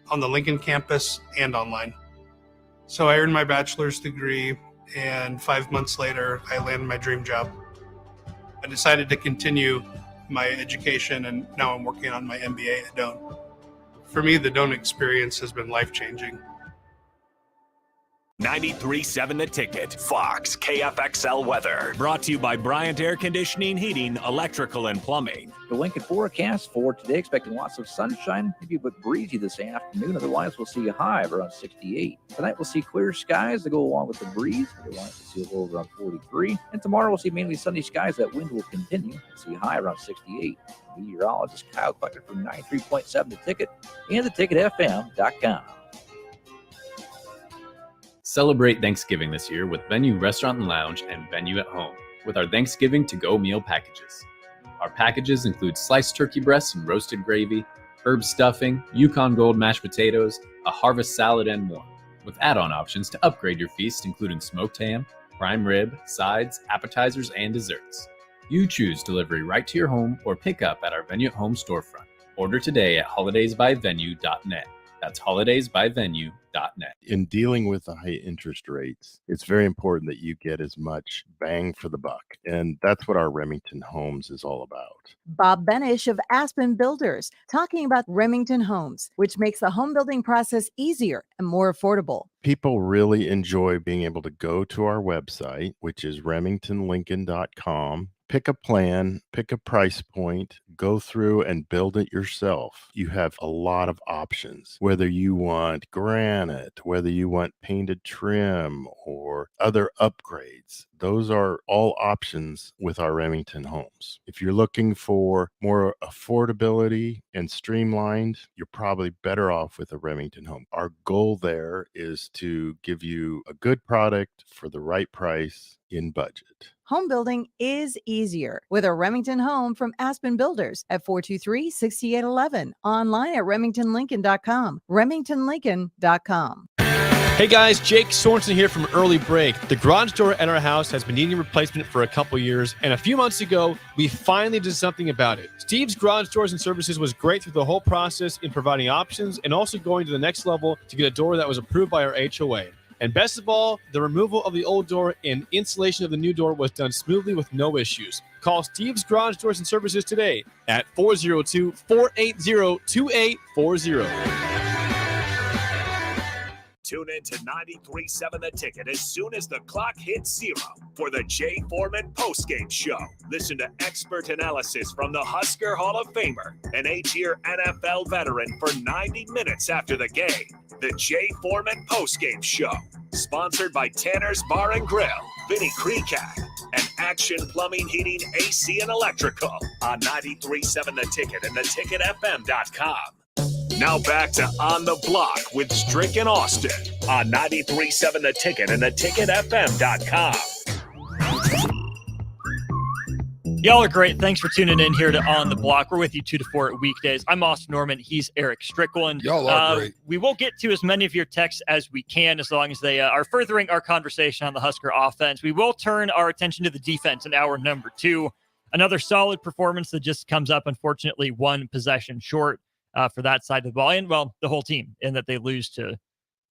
on the Lincoln campus and online. So I earned my bachelor's degree, and 5 months later, I landed my dream job. I decided to continue my education, and now I'm working on my MBA at Doane. For me, the Doane experience has been life-changing. 93.7 The Ticket, Fox, KFXL weather. Brought to you by Bryant Air Conditioning, Heating, Electrical, and Plumbing. The Lincoln forecast for today, expecting lots of sunshine, maybe a bit breezy this afternoon. Otherwise, we'll see a high of around 68. Tonight, we'll see clear skies that go along with the breeze. Otherwise, we'll see a low around 43. And tomorrow, we'll see mainly sunny skies. That wind will continue. We'll see a high around 68. Meteorologist Kyle Clucker from 93.7 The Ticket and theticketfm.com. Celebrate Thanksgiving this year with Venue Restaurant and Lounge and Venue at Home with our Thanksgiving to-go meal packages. Our packages include sliced turkey breasts and roasted gravy, herb stuffing, Yukon Gold mashed potatoes, a harvest salad, and more, with add-on options to upgrade your feast, including smoked ham, prime rib, sides, appetizers, and desserts. You choose delivery right to your home or pick up at our Venue at Home storefront. Order today at holidaysbyvenue.net. That's holidaysbyvenue.net. In dealing with the high interest rates, it's very important that you get as much bang for the buck. And that's what our Remington Homes is all about. Bob Benish of Aspen Builders, talking about Remington Homes, which makes the home building process easier and more affordable. People really enjoy being able to go to our website, which is remingtonlincoln.com, pick a plan, pick a price point, go through and build it yourself. You have a lot of options, whether you want granite, whether you want painted trim or other upgrades. Those are all options with our Remington Homes. If you're looking for more affordability and streamlined, you're probably better off with a Remington Home. Our goal there is to give you a good product for the right price in budget. Home building is easier with a Remington Home from Aspen Builders at 423-6811. Online at remingtonlincoln.com. remingtonlincoln.com. Hey guys, Jake Sorensen here from Early Break. The garage door at our house has been needing replacement for a couple years, and a few months ago, we finally did something about it. Steve's Garage Doors and Services was great through the whole process in providing options and also going to the next level to get a door that was approved by our HOA. And best of all, the removal of the old door and installation of the new door was done smoothly with no issues. Call Steve's Garage Doors and Services today at 402-480-2840. Tune in to 93.7 The Ticket as soon as the clock hits 0 for the Jay Foreman postgame show. Listen to expert analysis from the Husker Hall of Famer, an 8-year NFL veteran, for 90 minutes after the game. The Jay Foreman postgame show, sponsored by Tanner's Bar and Grill, Vinny Kreekak, and Action Plumbing, Heating, AC, and Electrical on 93.7 The Ticket and theticketfm.com. Now back to On the Block with Strick and Austin on 93.7 The Ticket and theticketfm.com. Y'all are great. Thanks for tuning in here to On the Block. We're with you 2 to 4 weekdays. I'm Austin Norman. He's Erick Strickland. Y'all are great. We will get to as many of your texts as we can, as long as they are furthering our conversation on the Husker offense. We will turn our attention to the defense in hour number 2. Another solid performance that just comes up, unfortunately, one possession short for that side of the ball. And, well, the whole team, in that they lose to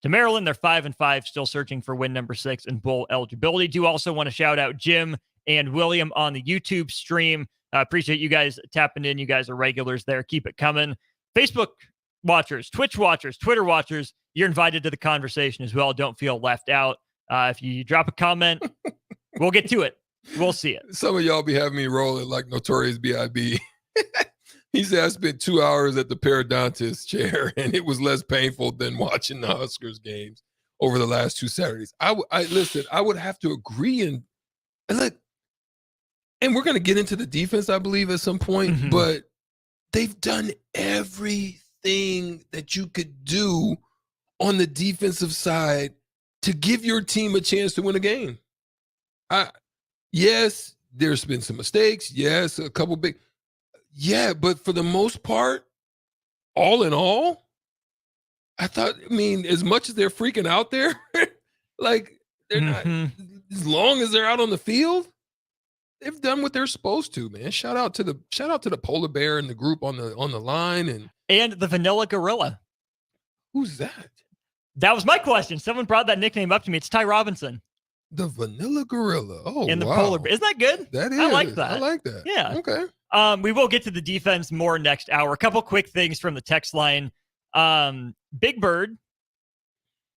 Maryland. They're 5-5, still searching for win number 6 in bowl eligibility. Do also want to shout out Jim and William on the YouTube stream. Appreciate you guys tapping in. You guys are regulars there. Keep it coming. Facebook watchers, Twitch watchers, Twitter watchers, you're invited to the conversation as well. Don't feel left out. If you drop a comment, we'll get to it. We'll see it. Some of y'all be having me rolling like Notorious B.I.B. He said I spent 2 hours at the periodontist chair, and it was less painful than watching the Huskers games over the last 2 Saturdays. I listen, I would have to agree. And look, and we're going to get into the defense, I believe, at some point, but they've done everything that you could do on the defensive side to give your team a chance to win a game. Yes, there's been some mistakes. Yes, a couple big. Yeah, but for the most part, all in all, I mean, as much as they're freaking out there, like they're not, as long as they're out on the field, they've done what they're supposed to, man. Shout out to the polar bear and the group on the line and the vanilla gorilla. Who's that? That was my question. Someone brought that nickname up to me. It's Ty Robinson. The vanilla gorilla. Oh, and the wow. polar bear. Isn't that good? That is. I like that. I like that. Yeah. Okay. We will get to the defense more next hour. A couple quick things from the text line. Big Bird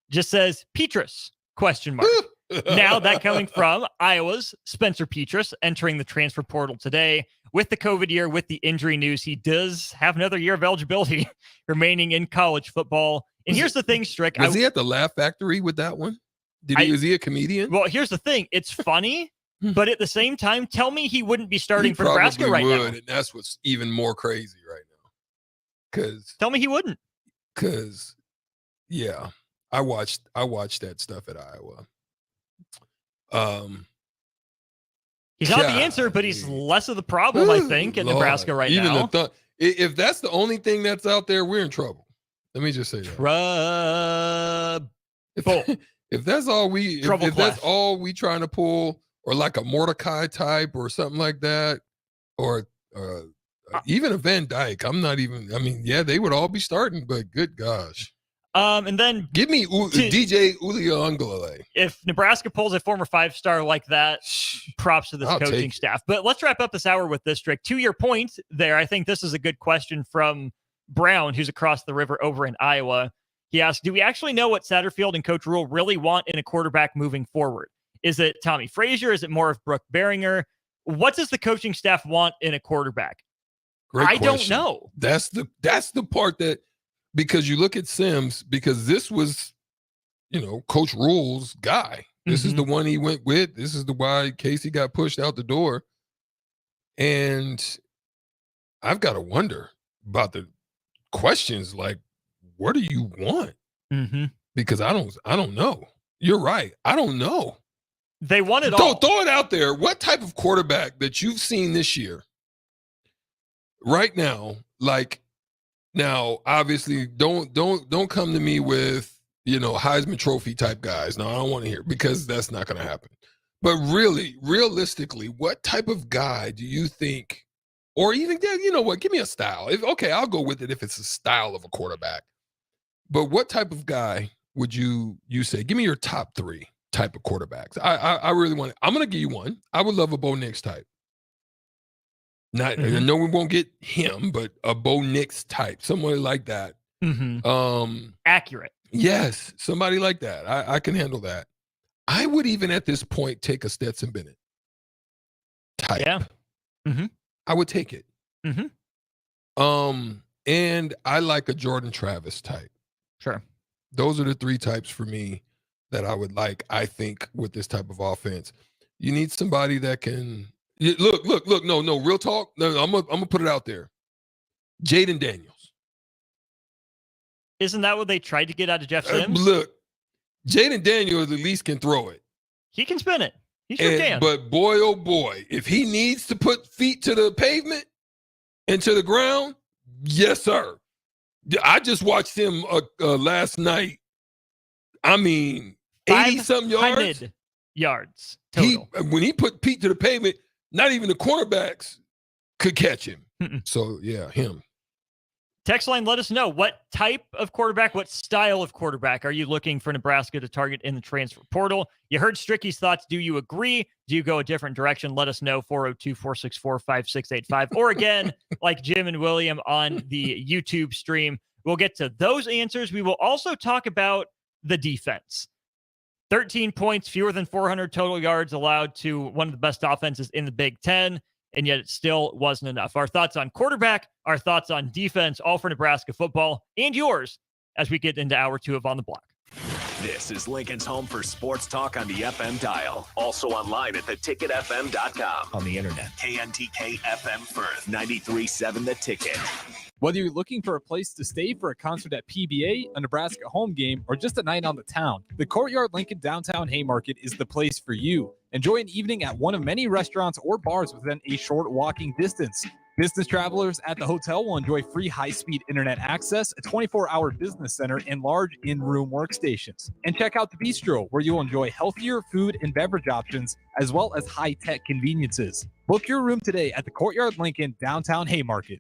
just says Petrus ? Now that coming from Iowa's Spencer Petrus, entering the transfer portal today. With the COVID year, with the injury news, he does have another year of eligibility remaining in college football. And here's the thing, Strick. Was he at the Laugh Factory with that one? Is he a comedian? Well, here's the thing. It's funny, but at the same time, tell me he wouldn't be starting for Nebraska right now. And that's what's even more crazy right now. Tell me he wouldn't. Because, yeah, I watched that stuff at Iowa. He's not the answer, but he's less of the problem, I think, at Nebraska right now. If that's the only thing that's out there, we're in trouble. Let me just say that. If that's all that's all we trying to pull, or like a Mordecai type or something like that, or even a Van Dyke, they would all be starting, but good gosh. And then give me DJ Uliongale. If Nebraska pulls a former 5-star like that, props to this coaching staff. But let's wrap up this hour with this, Strick. To your point there, I think this is a good question from Brown, who's across the river over in Iowa. He asked, do we actually know what Satterfield and Coach Rule really want in a quarterback moving forward? Is it Tommy Frazier? Is it more of Brooke Beringer? What does the coaching staff want in a quarterback? I don't know. That's the part that, because you look at Sims, because this was, Coach Rule's guy. This is the one he went with. This is the why Casey got pushed out the door. And I've got to wonder about the questions like, what do you want? Because I don't know. You're right. I don't know. They want it all. Throw it out there. What type of quarterback that you've seen this year right now, like, now, obviously, don't come to me with, Heisman Trophy type guys. No, I don't want to hear, because that's not going to happen. But really, realistically, what type of guy do you think, or even, you know what, give me a style. I'll go with it if it's a style of a quarterback. But what type of guy would you say? Give me your top 3 type of quarterbacks. I really want it. I'm going to give you one. I would love a Bo Nix type. Not, I know we won't get him, but a Bo Nix type, someone like that. Accurate. Yes, somebody like that. I can handle that. I would even at this point take a Stetson Bennett type. Yeah. I would take it. And I like a Jordan Travis type. Sure. Those are the 3 types for me that I would like, I think, with this type of offense. You need somebody that can look, no, real talk. No, I'm gonna put it out there. Jaden Daniels. Isn't that what they tried to get out of Jeff Sims? Look, Jaden Daniels at least can throw it. He can spin it. He sure can. But boy, oh boy, if he needs to put feet to the pavement and to the ground, yes, sir. I just watched him last night. I mean, 80-something yards. Yards total. When he put Pete to the pavement, not even the cornerbacks could catch him. So, yeah, him. Text line, let us know what type of quarterback, what style of quarterback are you looking for Nebraska to target in the transfer portal? You heard Stricky's thoughts. Do you agree? Do you go a different direction? Let us know, 402-464-5685. Or again, like Jim and William on the YouTube stream. We'll get to those answers. We will also talk about the defense. 13 points, fewer than 400 total yards allowed to one of the best offenses in the Big Ten. And yet it still wasn't enough. Our thoughts on quarterback, our thoughts on defense, all for Nebraska football, and yours as we get into hour 2 of On the Block. This is Lincoln's home for sports talk on the FM dial. Also online at theticketfm.com. On the internet, KNTK FM Firth, 93.7 The Ticket. Whether you're looking for a place to stay for a concert at PBA, a Nebraska home game, or just a night on the town, the Courtyard Lincoln Downtown Haymarket is the place for you. Enjoy an evening at one of many restaurants or bars within a short walking distance. Business travelers at the hotel will enjoy free high-speed internet access, a 24-hour business center, and large in-room workstations. And check out the Bistro, where you'll enjoy healthier food and beverage options, as well as high-tech conveniences. Book your room today at the Courtyard Lincoln Downtown Haymarket.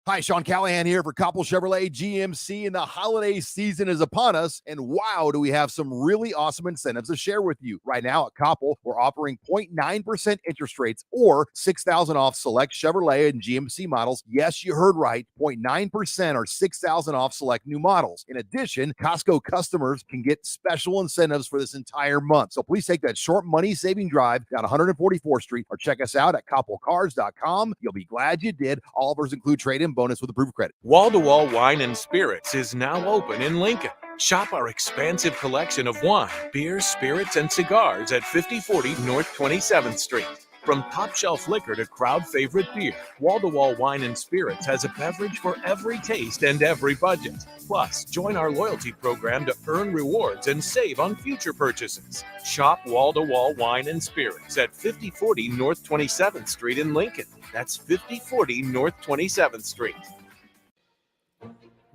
Hi, Sean Callahan here for Koppel Chevrolet GMC, and the holiday season is upon us, and wow, do we have some really awesome incentives to share with you. Right now at Koppel, we're offering 0.9% interest rates or $6,000 off select Chevrolet and GMC models. Yes, you heard right, 0.9% or $6,000 off select new models. In addition, Costco customers can get special incentives for this entire month. So please take that short money-saving drive down 144th Street or check us out at koppelcars.com. You'll be glad you did. All offers include trade-in bonus with approved credit. Wall-to-Wall Wine and Spirits is now open in Lincoln. Shop our expansive collection of wine, beer, spirits, and cigars at 5040 North 27th Street. From top-shelf liquor to crowd-favorite beer, Wall-to-Wall Wine and Spirits has a beverage for every taste and every budget. Plus, join our loyalty program to earn rewards and save on future purchases. Shop Wall-to-Wall Wine and Spirits at 5040 North 27th Street in Lincoln. That's 5040 North 27th Street.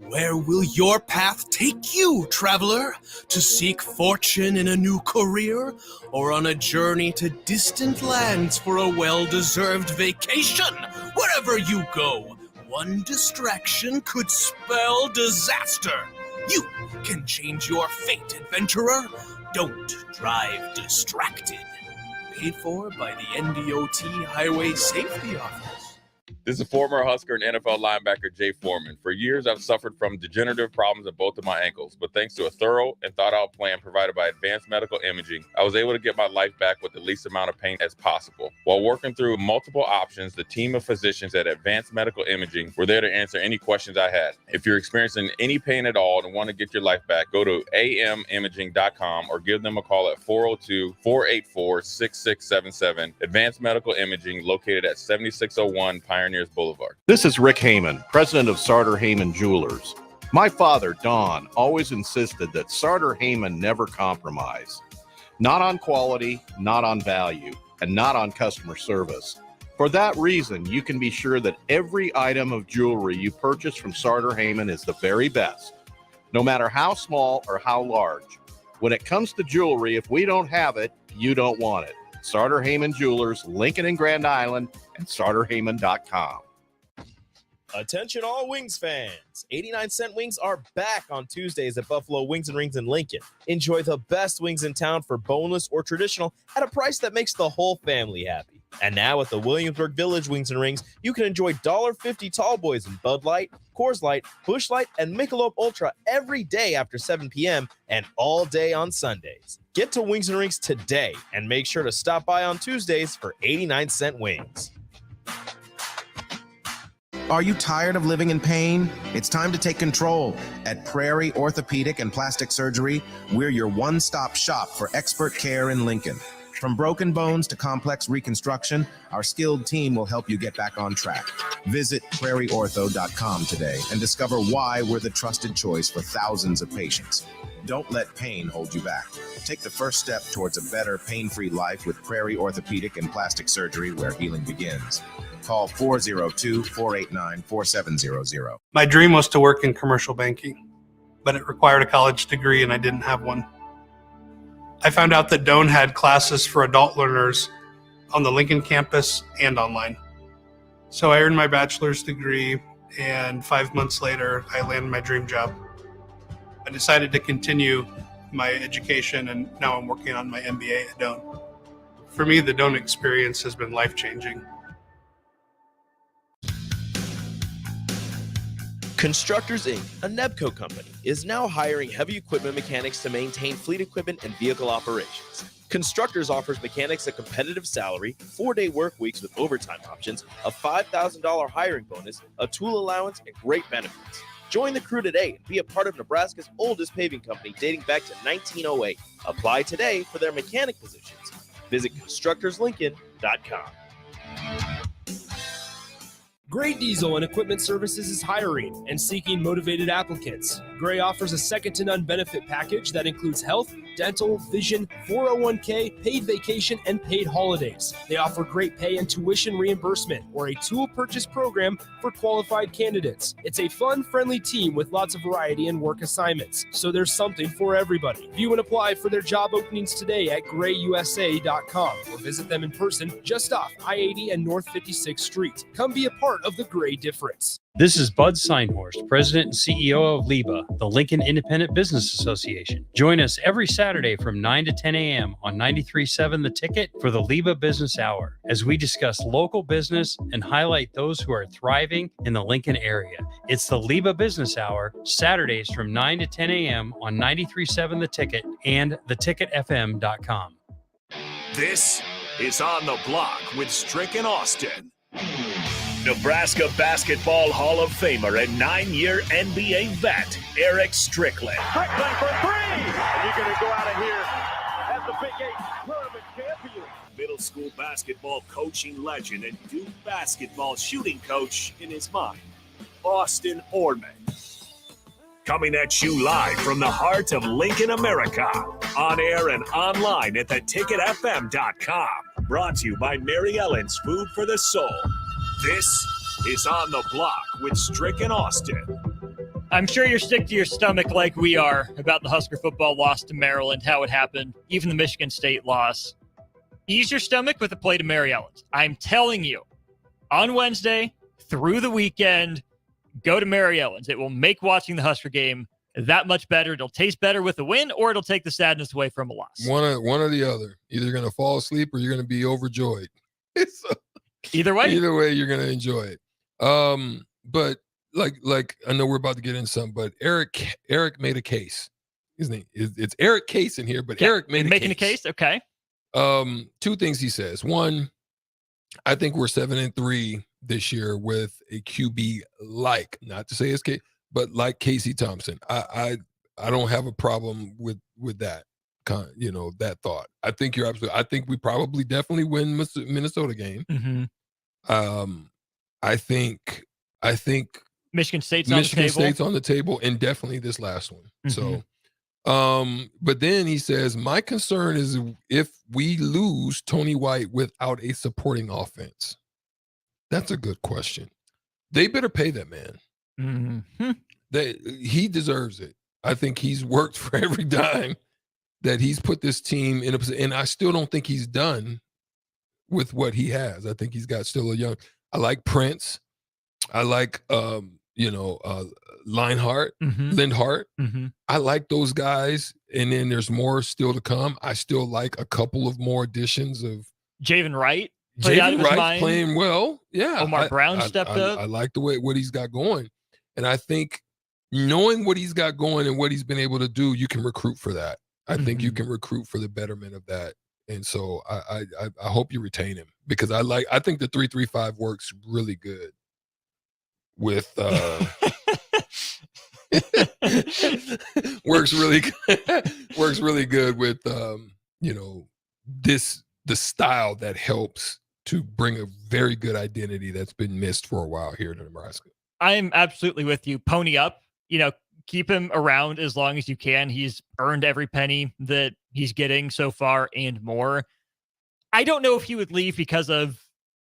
Where will your path take you, traveler? To seek fortune in a new career? Or on a journey to distant lands for a well-deserved vacation? Wherever you go, one distraction could spell disaster. You can change your fate, adventurer. Don't drive distracted. Paid for by the NDOT Highway Safety Office. This is former Husker and NFL linebacker Jay Foreman. For years, I've suffered from degenerative problems in both of my ankles, but thanks to a thorough and thought-out plan provided by Advanced Medical Imaging, I was able to get my life back with the least amount of pain as possible. While working through multiple options, the team of physicians at Advanced Medical Imaging were there to answer any questions I had. If you're experiencing any pain at all and want to get your life back, go to amimaging.com or give them a call at 402-484-6677. Advanced Medical Imaging, located at 7601 Pioneers Boulevard. This is Rick Heyman, president of Sartor Heyman Jewelers. My father, Don, always insisted that Sartor Heyman never compromise. Not on quality, not on value, and not on customer service. For that reason, you can be sure that every item of jewelry you purchase from Sartor Heyman is the very best, no matter how small or how large. When it comes to jewelry, if we don't have it, you don't want it. Sartor Heyman Jewelers, Lincoln and Grand Island, and SartorHeyman.com. Attention all Wings fans. 89-cent wings are back on Tuesdays at Buffalo Wings and Rings in Lincoln. Enjoy the best wings in town for boneless or traditional at a price that makes the whole family happy. And now at the Williamsburg Village Wings and Rings, you can enjoy $1.50 tall boys in Bud Light, Coors Light, Busch Light, and Michelob Ultra every day after 7 p.m. and all day on Sundays. Get to Wings and Rings today and make sure to stop by on Tuesdays for 89-cent wings. Are you tired of living in pain? It's time to take control. At Prairie Orthopedic and Plastic Surgery, we're your one-stop shop for expert care in Lincoln. From broken bones to complex reconstruction, our skilled team will help you get back on track. Visit prairieortho.com today and discover why we're the trusted choice for thousands of patients. Don't let pain hold you back. Take the first step towards a better, pain-free life with Prairie Orthopedic and Plastic Surgery, where healing begins. Call 402-489-4700. My dream was to work in commercial banking, but it required a college degree and I didn't have one. I found out that Doane had classes for adult learners on the Lincoln campus and online. So I earned my bachelor's degree, and 5 months later, I landed my dream job. I decided to continue my education, and now I'm working on my MBA at Doane. For me, the Doane experience has been life-changing. Constructors Inc., a Nebco company, is now hiring heavy equipment mechanics to maintain fleet equipment and vehicle operations. Constructors offers mechanics a competitive salary, 4-day work weeks with overtime options, a $5,000 hiring bonus, a tool allowance, and great benefits. Join the crew today and be a part of Nebraska's oldest paving company dating back to 1908. Apply today for their mechanic positions. Visit constructorslincoln.com. Gray Diesel and Equipment Services is hiring and seeking motivated applicants. Gray offers a second-to-none benefit package that includes health, dental, vision, 401k, paid vacation, and paid holidays. They offer great pay and tuition reimbursement or a tool purchase program for qualified candidates. It's a fun, friendly team with lots of variety and work assignments, so there's something for everybody. View and apply for their job openings today at grayusa.com or visit them in person just off I-80 and North 56th Street. Come be a part of the Gray difference. This is Bud Seinhorst, President and CEO of LIBA, the Lincoln Independent Business Association. Join us every Saturday from 9 to 10 a.m. on 93.7 The Ticket for the LIBA Business Hour, as we discuss local business and highlight those who are thriving in the Lincoln area. It's the LIBA Business Hour, Saturdays from 9 to 10 a.m. on 93.7 The Ticket and theticketfm.com. This is On the Block with Strick and Austin. Nebraska Basketball Hall of Famer and 9-year NBA vet, Erick Strickland. Strickland for three! And you're going to go out of here as the Big 8 tournament champion. Middle school basketball coaching legend and Duke basketball shooting coach in his mind, Austin Orman. Coming at you live from the heart of Lincoln, America. On air and online at theticketfm.com. Brought to you by Mary Ellen's Food for the Soul. This is On the Block with Strick and Austin. I'm sure you're sick to your stomach like we are about the Husker football loss to Maryland, how it happened, even the Michigan State loss. Ease your stomach with a plate of Mary Ellen's. I'm telling you, on Wednesday, through the weekend, go to Mary Ellen's. It will make watching the Husker game that much better. It'll taste better with a win, or it'll take the sadness away from a loss. One or the other. Either you're going to fall asleep or you're going to be overjoyed. Either way, you're going to enjoy it. But like I know we're about to get into something, but Eric made a case. His name it's Eric Case in here, but Eric making a case. Okay. 2 things he says. One, I think we're 7-3 this year with a QB like, not to say it's Case, but like Casey Thompson. I don't have a problem with that that thought. I think you're absolutely. I think we probably definitely win Minnesota game. Mm-hmm. I think Michigan State's on the table, and definitely this last one. Mm-hmm. So, but then he says, my concern is if we lose Tony White without a supporting offense. That's a good question. They better pay that man. Mm-hmm. He deserves it. I think he's worked for every dime that he's put this team in a position, and I still don't think he's done with what he has. I think he's got still I like Prince. I like Lindhart. I like those guys, and then there's more still to come. I still like a couple of more additions of Javen Wright. Playing well. Yeah. Omar Brown stepped up. I like the way what he's got going. And I think knowing what he's got going and what he's been able to do, you can recruit for that. I think you can recruit for the betterment of that. And so I hope you retain him, because I think the 3-3-5 works really good with works really good with the style that helps to bring a very good identity that's been missed for a while here in Nebraska. I'm absolutely with you. Pony up, keep him around as long as you can. He's earned every penny that he's getting so far and more. I don't know if he would leave because of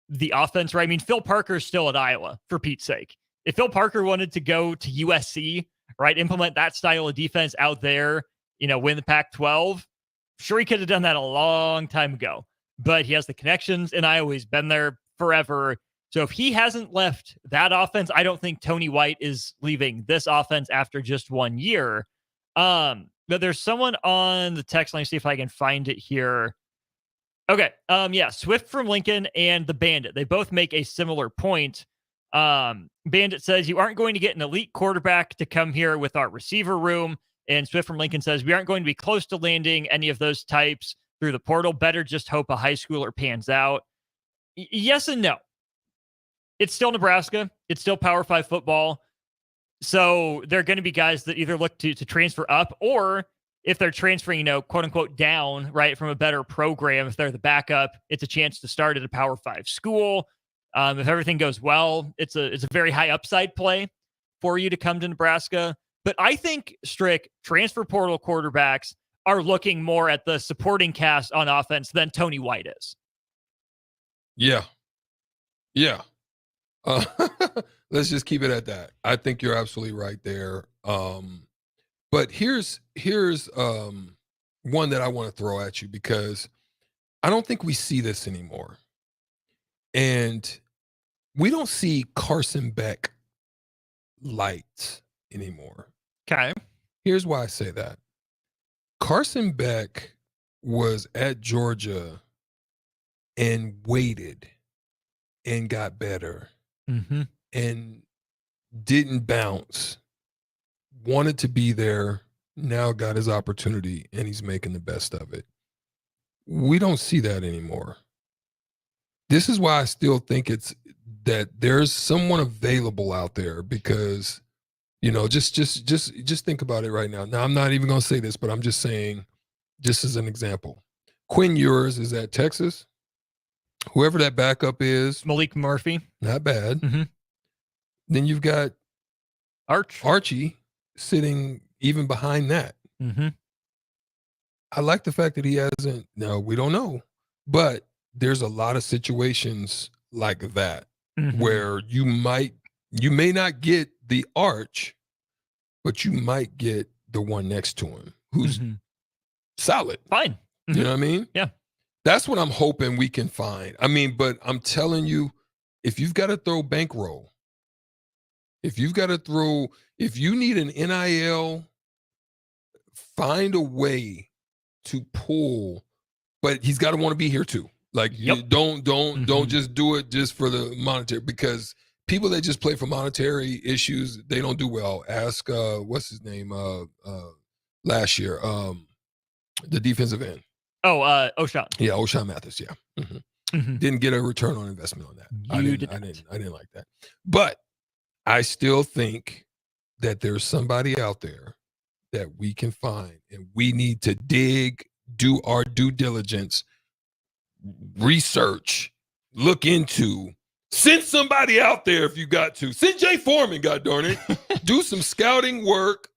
the offense, right? I mean, Phil Parker's still at Iowa, for Pete's sake. If Phil Parker wanted to go to USC, right, implement that style of defense out there, win the Pac-12, sure, he could have done that a long time ago. But he has the connections in Iowa. He's been there forever. So if he hasn't left that offense, I don't think Tony White is leaving this offense after just 1 year. But there's someone on the text line. Let me see if I can find it here. Okay. Swift from Lincoln and the Bandit. They both make a similar point. Bandit says, you aren't going to get an elite quarterback to come here with our receiver room. And Swift from Lincoln says, we aren't going to be close to landing any of those types through the portal. Better just hope a high schooler pans out. Yes and no. It's still Nebraska. It's still Power 5 football. So there are going to be guys that either look to transfer up, or if they're transferring, quote unquote, down, right, from a better program, if they're the backup, it's a chance to start at a Power 5 school. If everything goes well, it's a very high upside play for you to come to Nebraska. But I think, Strick, transfer portal quarterbacks are looking more at the supporting cast on offense than Tony White is. Yeah. Let's just keep it at that. I think you're absolutely right there. But here's one that I want to throw at you, because I don't think we see this anymore. And we don't see Carson Beck lights anymore. Okay. Here's why I say that. Carson Beck was at Georgia and waited and got better and didn't bounce, wanted to be there, now got his opportunity, and he's making the best of it. We don't see that anymore. This is why I still think it's that there's someone available out there, because, just think about it right now. Now, I'm not even going to say this, but I'm just saying, just as an example, Quinn Ewers is at Texas. Whoever that backup is, Malik Murphy, not bad. Then you've got Archie sitting even behind that. I like the fact that he hasn't. No, we don't know, but there's a lot of situations like that where you may not get the Arch, but you might get the one next to him who's solid. Fine. You know what I mean? Yeah. That's what I'm hoping we can find. I mean, but I'm telling you, if you've got to throw bankroll, if you need an NIL, find a way to pull, but he's got to want to be here too. Like, don't just do it just for the monetary, because people that just play for monetary issues, they don't do well. Ask what's his name last year, the defensive end. Oh, O'Shawn. Yeah, O'Shawn Mathis. Yeah, didn't get a return on investment on that. I didn't like that. But I still think that there's somebody out there that we can find, and we need to do our due diligence, research, look into, send somebody out there if you got to. Send Jay Foreman, God darn it. Do some scouting work,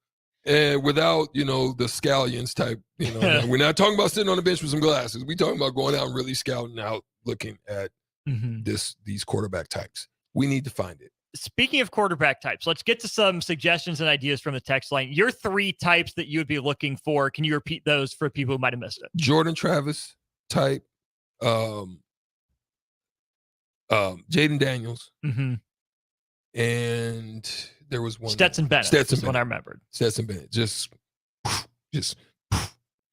without, the scallions type, we're not talking about sitting on the bench with some glasses. We're talking about going out and really scouting out, looking at these quarterback types. We need to find it. Speaking of quarterback types, let's get to some suggestions and ideas from the text line. Your 3 types that you would be looking for. Can you repeat those for people who might have missed it? Jordan Travis type, Jaden Daniels, and there was one. Stetson Bennett. Stetson Bennett. When I remembered. Stetson Bennett. Just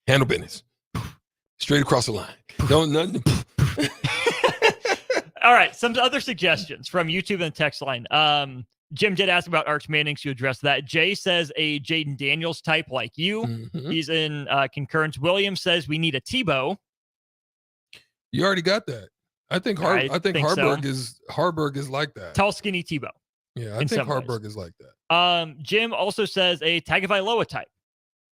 handle business. Straight across the line. Don't nothing. All right. Some other suggestions from YouTube and the text line. Jim did ask about Arch Manning, so you addressed that. Jay says a Jaden Daniels type like you. Mm-hmm. He's in concurrence. William says we need a Tebow. You already got that. I think Harburg is like that. Tall, skinny Tebow. Yeah, I think Harburg is like that. Jim also says a Tagovailoa type.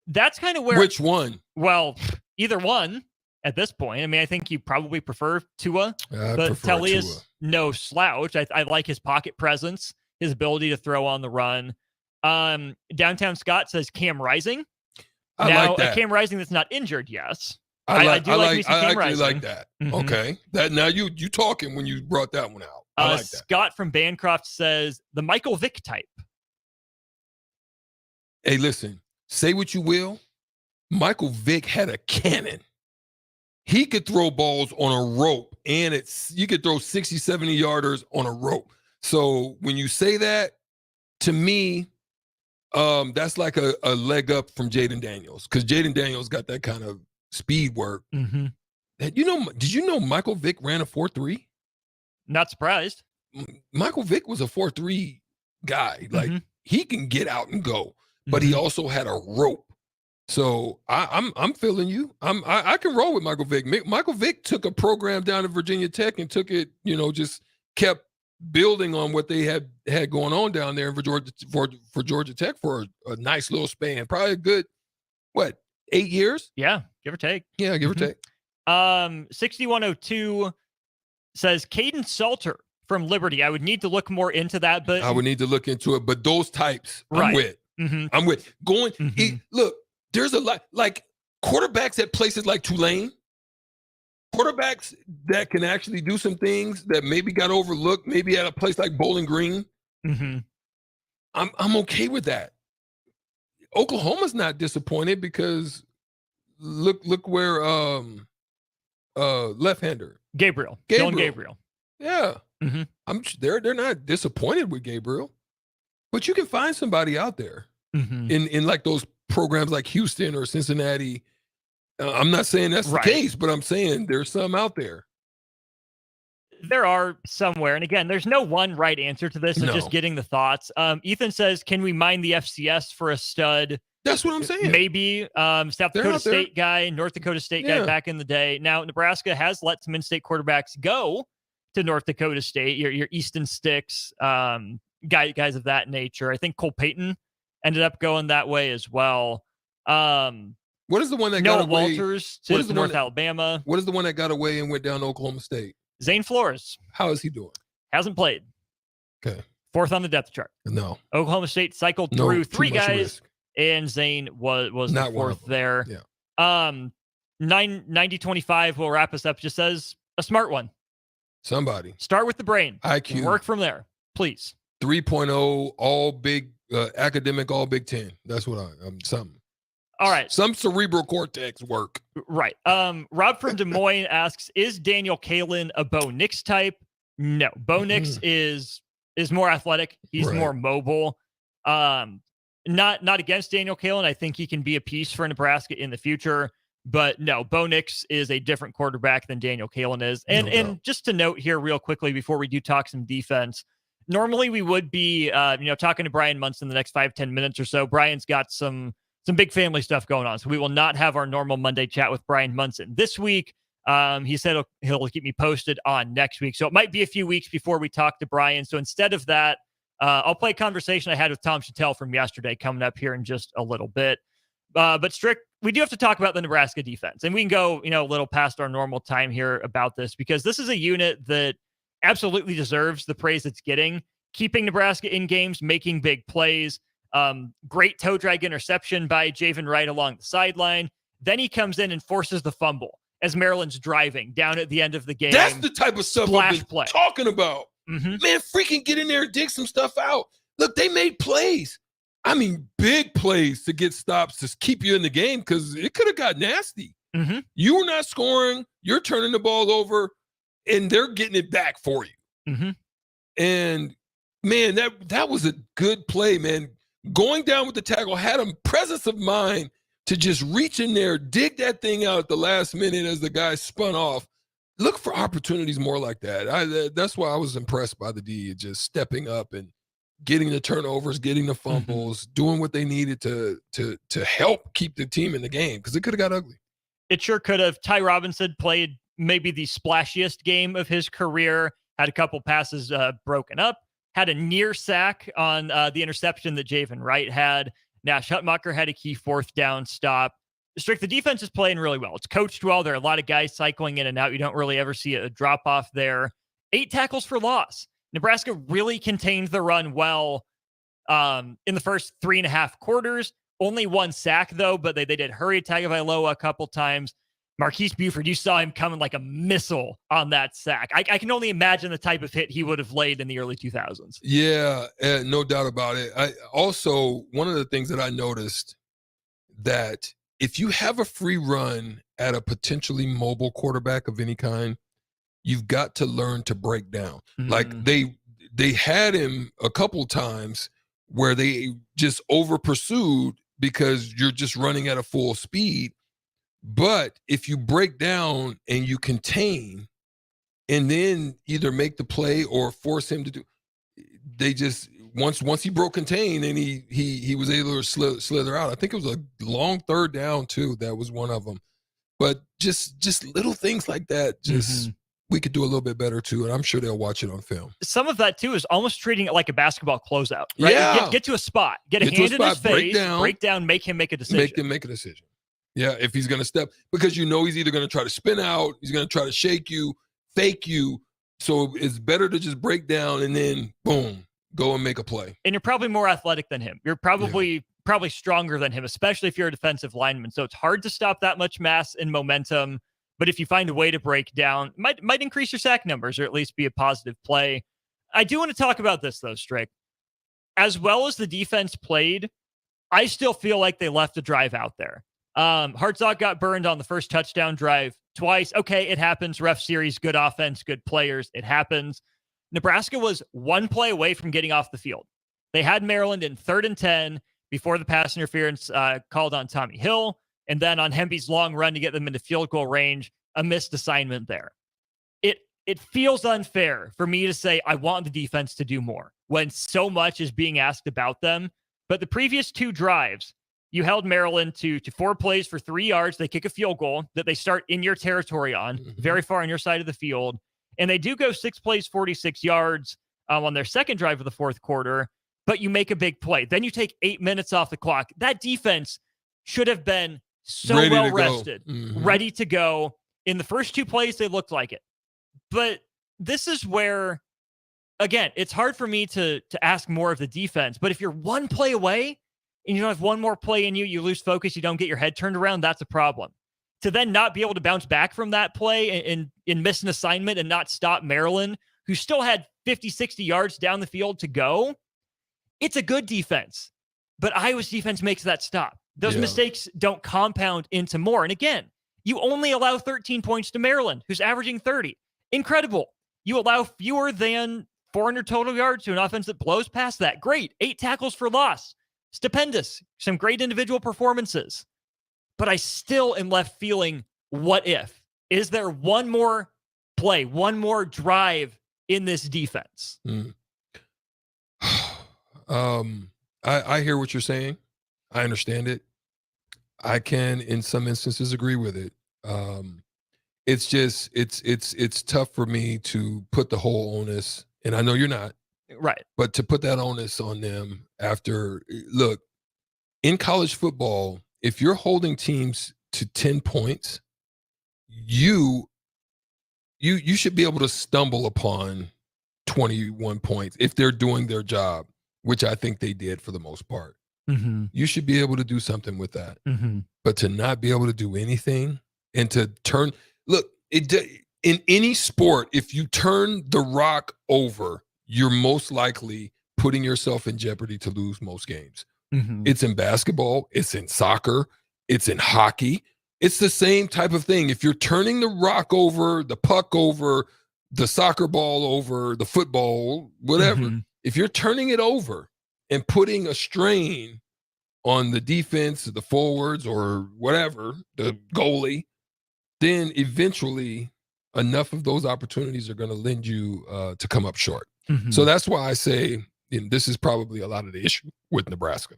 That's kind of where. Which one? Well, either one at this point. I mean, I think you probably prefer Tua, but Talia's no slouch. I like his pocket presence, his ability to throw on the run. Downtown Scott says Cam Rising. I like that. A Cam Rising that's not injured, yes. I actually like that. Mm-hmm. Okay. That now you talking when you brought that one out. I like that. Scott from Bancroft says the Michael Vick type. Hey, listen, say what you will. Michael Vick had a cannon. He could throw balls on a rope, and you could throw 60, 70 yarders on a rope. So when you say that, to me, that's like a leg up from Jaden Daniels, because Jaden Daniels got that kind of speed work. Mm-hmm. Did you know Michael Vick ran a 4.3? Not surprised. Michael Vick was a 4.3 guy. Like he can get out and go, but he also had a rope. So I'm feeling you. I can roll with Michael Vick. Michael Vick took a program down at Virginia Tech and took it, just kept building on what they had going on down there for Georgia Tech for a nice little span. Probably a good 8 years? Yeah, give or take. Yeah, give or take. 6102 says Caden Salter from Liberty. I would need to look more into that, but I would need to look into it. But those types, right. I'm with. Mm-hmm. I'm with. Look, there's a lot like quarterbacks at places like Tulane. Quarterbacks that can actually do some things that maybe got overlooked, maybe at a place like Bowling Green. Mm-hmm. I'm okay with that. Oklahoma's not disappointed because look where left-hander Gabriel. Dylan Gabriel. Yeah. Mm-hmm. They're not disappointed with Gabriel, but you can find somebody out there in like those programs like Houston or Cincinnati. I'm not saying that's the case, but I'm saying there's some out there. There are somewhere. And again, there's no one right answer to this. It's just getting the thoughts. Ethan says, can we mine the FCS for a stud? That's what I'm saying. Maybe South Dakota State guy, North Dakota State guy back in the day. Now, Nebraska has let some in-state quarterbacks go to North Dakota State, your Easton Sticks, guys of that nature. I think Cole Payton ended up going that way as well. What is the one that Noah got away? Walters to North Alabama. What is the one that got away and went down to Oklahoma State? Zane Flores. How is he doing? Hasn't played. Okay. 4th on the depth chart. No. Oklahoma State cycled through 3 guys, and Zane was not the 4th there. Yeah. 90-25 will wrap us up. Just says a smart one. Somebody. Start with the brain. IQ. Work from there, please. 3.0, all big, academic, all Big Ten. That's what I'm something. All right. Some cerebral cortex work. Right. Rob from Des Moines asks, is Daniel Kalen a Bo Nix type? No. Bo Nix is more athletic. He's more mobile. Not against Daniel Kalen. I think he can be a piece for Nebraska in the future. But no, Bo Nix is a different quarterback than Daniel Kalen is. And just to note here real quickly before we do talk some defense, normally we would be talking to Brian Munson in the next 5-10 minutes or so. Brian's got some big family stuff going on. So we will not have our normal Monday chat with Brian Munson this week. He said he'll keep me posted on next week. So it might be a few weeks before we talk to Brian. So instead of that, I'll play a conversation I had with Tom Chattel from yesterday coming up here in just a little bit. But Strick, we do have to talk about the Nebraska defense. And we can go, a little past our normal time here about this, because this is a unit that absolutely deserves the praise it's getting. Keeping Nebraska in games, making big plays. Great toe drag interception by Javen Wright along the sideline. Then he comes in and forces the fumble as Maryland's driving down at the end of the game. That's the type of stuff I've been talking about. Mm-hmm. Man, freaking get in there and dig some stuff out. Look, they made plays. I mean, big plays to get stops to keep you in the game, because it could have got nasty. Mm-hmm. You were not scoring. You're turning the ball over, and they're getting it back for you. Mm-hmm. And Man, that was a good play, man. Going down with the tackle, had him presence of mind to just reach in there, dig that thing out at the last minute as the guy spun off. Look for opportunities more like that. That's why I was impressed by the D, just stepping up and getting the turnovers, getting the fumbles, doing what they needed to help keep the team in the game, because it could have got ugly. It sure could have. Ty Robinson played maybe the splashiest game of his career, had a couple passes broken up, had a near sack on the interception that Javen Wright had. Nash Hutmacher had a key fourth down stop. Strick, the defense is playing really well. It's coached well. There are a lot of guys cycling in and out. You don't really ever see a drop-off there. 8 tackles for loss. Nebraska really contained the run well in the first 3.5 quarters. Only 1 sack, though, but they did hurry Tagovailoa a couple times. Marquise Buford, you saw him coming like a missile on that sack. I can only imagine the type of hit he would have laid in the early 2000s. Yeah, no doubt about it. Also, one of the things that I noticed, that if you have a free run at a potentially mobile quarterback of any kind, you've got to learn to break down. Like they had him a couple times where they just over pursued because you're just running at a full speed. But if you break down and you contain and then either make the play or force him to do, they just once he broke contain and he was able to slither out. I think it was a long third down too. That was one of them. But just little things like that, we could do a little bit better too, and I'm sure they'll watch it on film. Some of that too is almost treating it like a basketball closeout, right? Yeah. Get to a spot, get a hand in his face, break down, make him make a decision. Make him make a decision. Yeah, if he's going to step, because you know he's either going to try to spin out, he's going to try to shake you, fake you. So it's better to just break down and then boom, go and make a play. And you're probably more athletic than him. You're probably stronger than him, especially if you're a defensive lineman. So it's hard to stop that much mass and momentum. But if you find a way to break down, might increase your sack numbers or at least be a positive play. I do want to talk about this, though, Strick. As well as the defense played, I still feel like they left a drive out there. Hartzog got burned on the first touchdown drive twice. Okay, it happens. Rough series, good offense, good players. It happens. Nebraska was 1 play away from getting off the field. They had Maryland in 3rd and 10 before the pass interference called on Tommy Hill. And then on Hemby's long run to get them into field goal range, a missed assignment there. It feels unfair for me to say I want the defense to do more when so much is being asked about them. But the previous 2 drives, you held Maryland to 4 plays for 3 yards. They kick a field goal that they start in your territory on, very far on your side of the field. And they do go 6 plays, 46 yards on their second drive of the 4th quarter, but you make a big play. Then you take 8 minutes off the clock. That defense should have been so well rested, ready to go. In the first 2 plays, they looked like it. But this is where, again, it's hard for me to ask more of the defense. But if you're 1 play away and you don't have 1 more play in you lose focus, you don't get your head turned around, that's a problem. To then not be able to bounce back from that play and miss an assignment and not stop Maryland, who still had 50, 60 yards down the field to go, it's a good defense. But Iowa's defense makes that stop. Those mistakes don't compound into more. And again, you only allow 13 points to Maryland, who's averaging 30. Incredible. You allow fewer than 400 total yards to an offense that blows past that. Great. 8 tackles for loss. Stupendous. Some great individual performances. But I still am left feeling, what if? Is there 1 more play, 1 more drive in this defense? I hear what you're saying. I understand it. I can, in some instances, agree with it. It's just, it's tough for me to put the whole onus, and I know you're not. Right. But to put that onus on them after, look, in college football, if you're holding teams to 10 points, you should be able to stumble upon 21 points if they're doing their job, which I think they did for the most part. You should be able to do something with that. But to not be able to do anything and to turn, look, in any sport, if you turn the rock over, you're most likely putting yourself in jeopardy to lose most games. It's in basketball, it's in soccer, it's in hockey. It's the same type of thing. If you're turning the rock over, the puck over, the soccer ball over, the football, whatever, if you're turning it over and putting a strain on the defense, the forwards, or whatever, the goalie, then eventually enough of those opportunities are going to lend you to come up short. Mm-hmm. So that's why I say this is probably a lot of the issue with Nebraska.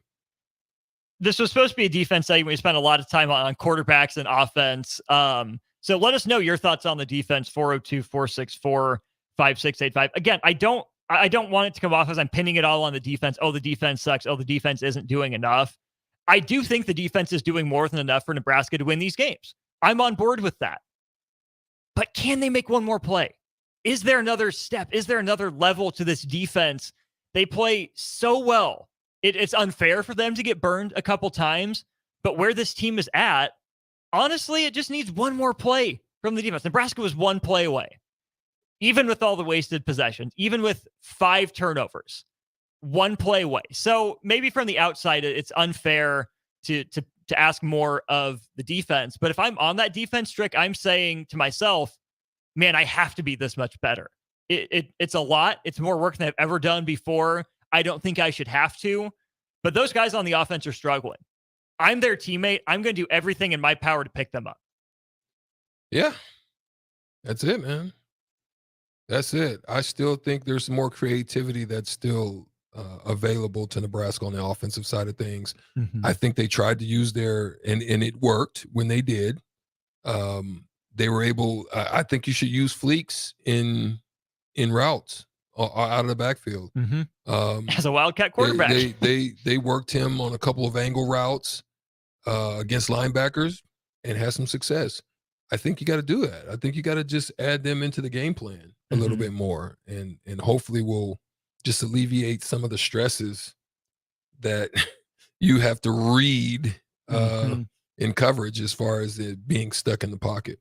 This was supposed to be a defense segment. We spent a lot of time on quarterbacks and offense. So let us know your thoughts on the defense, 402-464-5685. Again, I don't want it to come off as I'm pinning it all on the defense. Oh, the defense sucks. Oh, the defense isn't doing enough. I do think the defense is doing more than enough for Nebraska to win these games. I'm on board with that. But can they make one more play? Is there another step? Is there another level to this defense? They play so well. It's unfair for them to get burned a couple times, but where this team is at, honestly, it just needs one more play from the defense. Nebraska was one play away. Even with all the wasted possessions, even with 5 turnovers, one play away. So maybe from the outside, it's unfair to ask more of the defense. But if I'm on that defense, Strick, I'm saying to myself, man, I have to be this much better. It's a lot. It's more work than I've ever done before. I don't think I should have to. But those guys on the offense are struggling. I'm their teammate. I'm going to do everything in my power to pick them up. Yeah, that's it, man. That's it. I still think there's more creativity that's still available to Nebraska on the offensive side of things. Mm-hmm. I think they tried to use and it worked when they did. They were able, I think you should use fleeks in routes out of the backfield. Mm-hmm. As a Wildcat quarterback. They worked him on a couple of angle routes against linebackers and had some success. I think you got to do that. I think you got to just add them into the game plan a little bit more, and hopefully we'll just alleviate some of the stresses that you have to read in coverage as far as it being stuck in the pocket.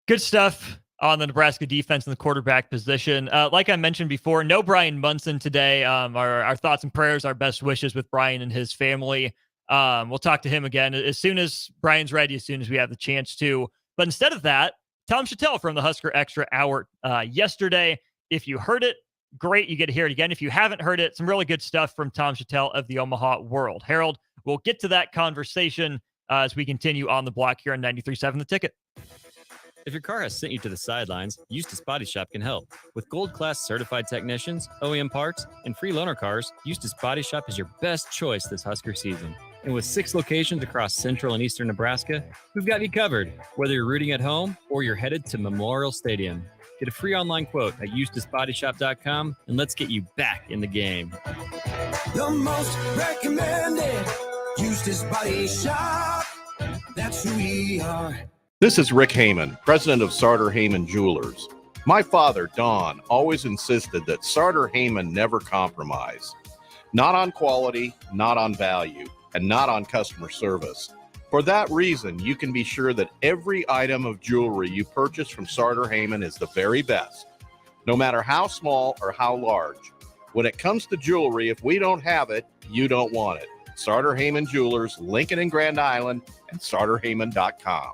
Good stuff on the Nebraska defense and the quarterback position. Like I mentioned before, no Brian Munson today. Our thoughts and prayers, our best wishes with Brian and his family. We'll talk to him again as soon as Brian's ready, as soon as we have the chance to. But instead of that, Tom Chattel from the Husker Extra Hour yesterday. If you heard it, great. You get to hear it again. If you haven't heard it, some really good stuff from Tom Chattel of the Omaha World Herald. We'll get to that conversation as we continue on the block here on 93.7 The Ticket. If your car has sent you to the sidelines, Eustace Body Shop can help. With gold-class certified technicians, OEM parts, and free loaner cars, Eustace Body Shop is your best choice this Husker season. And with 6 locations across central and eastern Nebraska, we've got you covered, whether you're rooting at home or you're headed to Memorial Stadium. Get a free online quote at EustaceBodyShop.com, and let's get you back in the game. The most recommended Eustace Body Shop. That's who we are. This is Rick Heyman, president of Sartor Heyman Jewelers. My father, Don, always insisted that Sartor Heyman never compromise. Not on quality, not on value, and not on customer service. For that reason, you can be sure that every item of jewelry you purchase from Sartor Heyman is the very best, no matter how small or how large. When it comes to jewelry, if we don't have it, you don't want it. Sartor Heyman Jewelers, Lincoln and Grand Island, and SartorHeyman.com.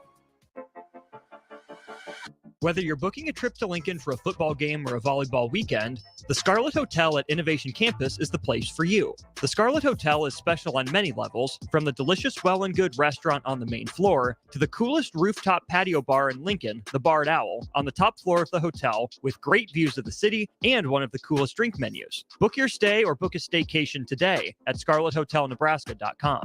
Whether you're booking a trip to Lincoln for a football game or a volleyball weekend, the Scarlet Hotel at Innovation Campus is the place for you. The Scarlet Hotel is special on many levels, from the delicious Well and Good restaurant on the main floor to the coolest rooftop patio bar in Lincoln, the Barred Owl, on the top floor of the hotel with great views of the city and one of the coolest drink menus. Book your stay or book a staycation today at ScarletHotelNebraska.com.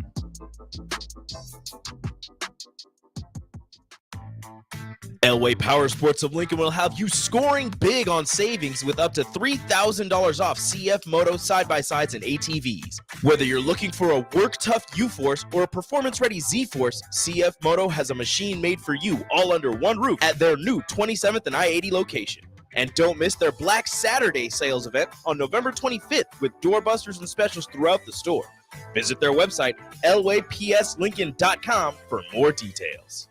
Elway Power Sports of Lincoln will have you scoring big on savings with up to $3,000 off CF Moto side-by-sides and ATVs. Whether you're looking for a work-tough U-Force or a performance-ready Z-Force, CF Moto has a machine made for you all under one roof at their new 27th and I-80 location. And don't miss their Black Saturday sales event on November 25th with doorbusters and specials throughout the store. Visit their website, elwaypslincoln.com, for more details.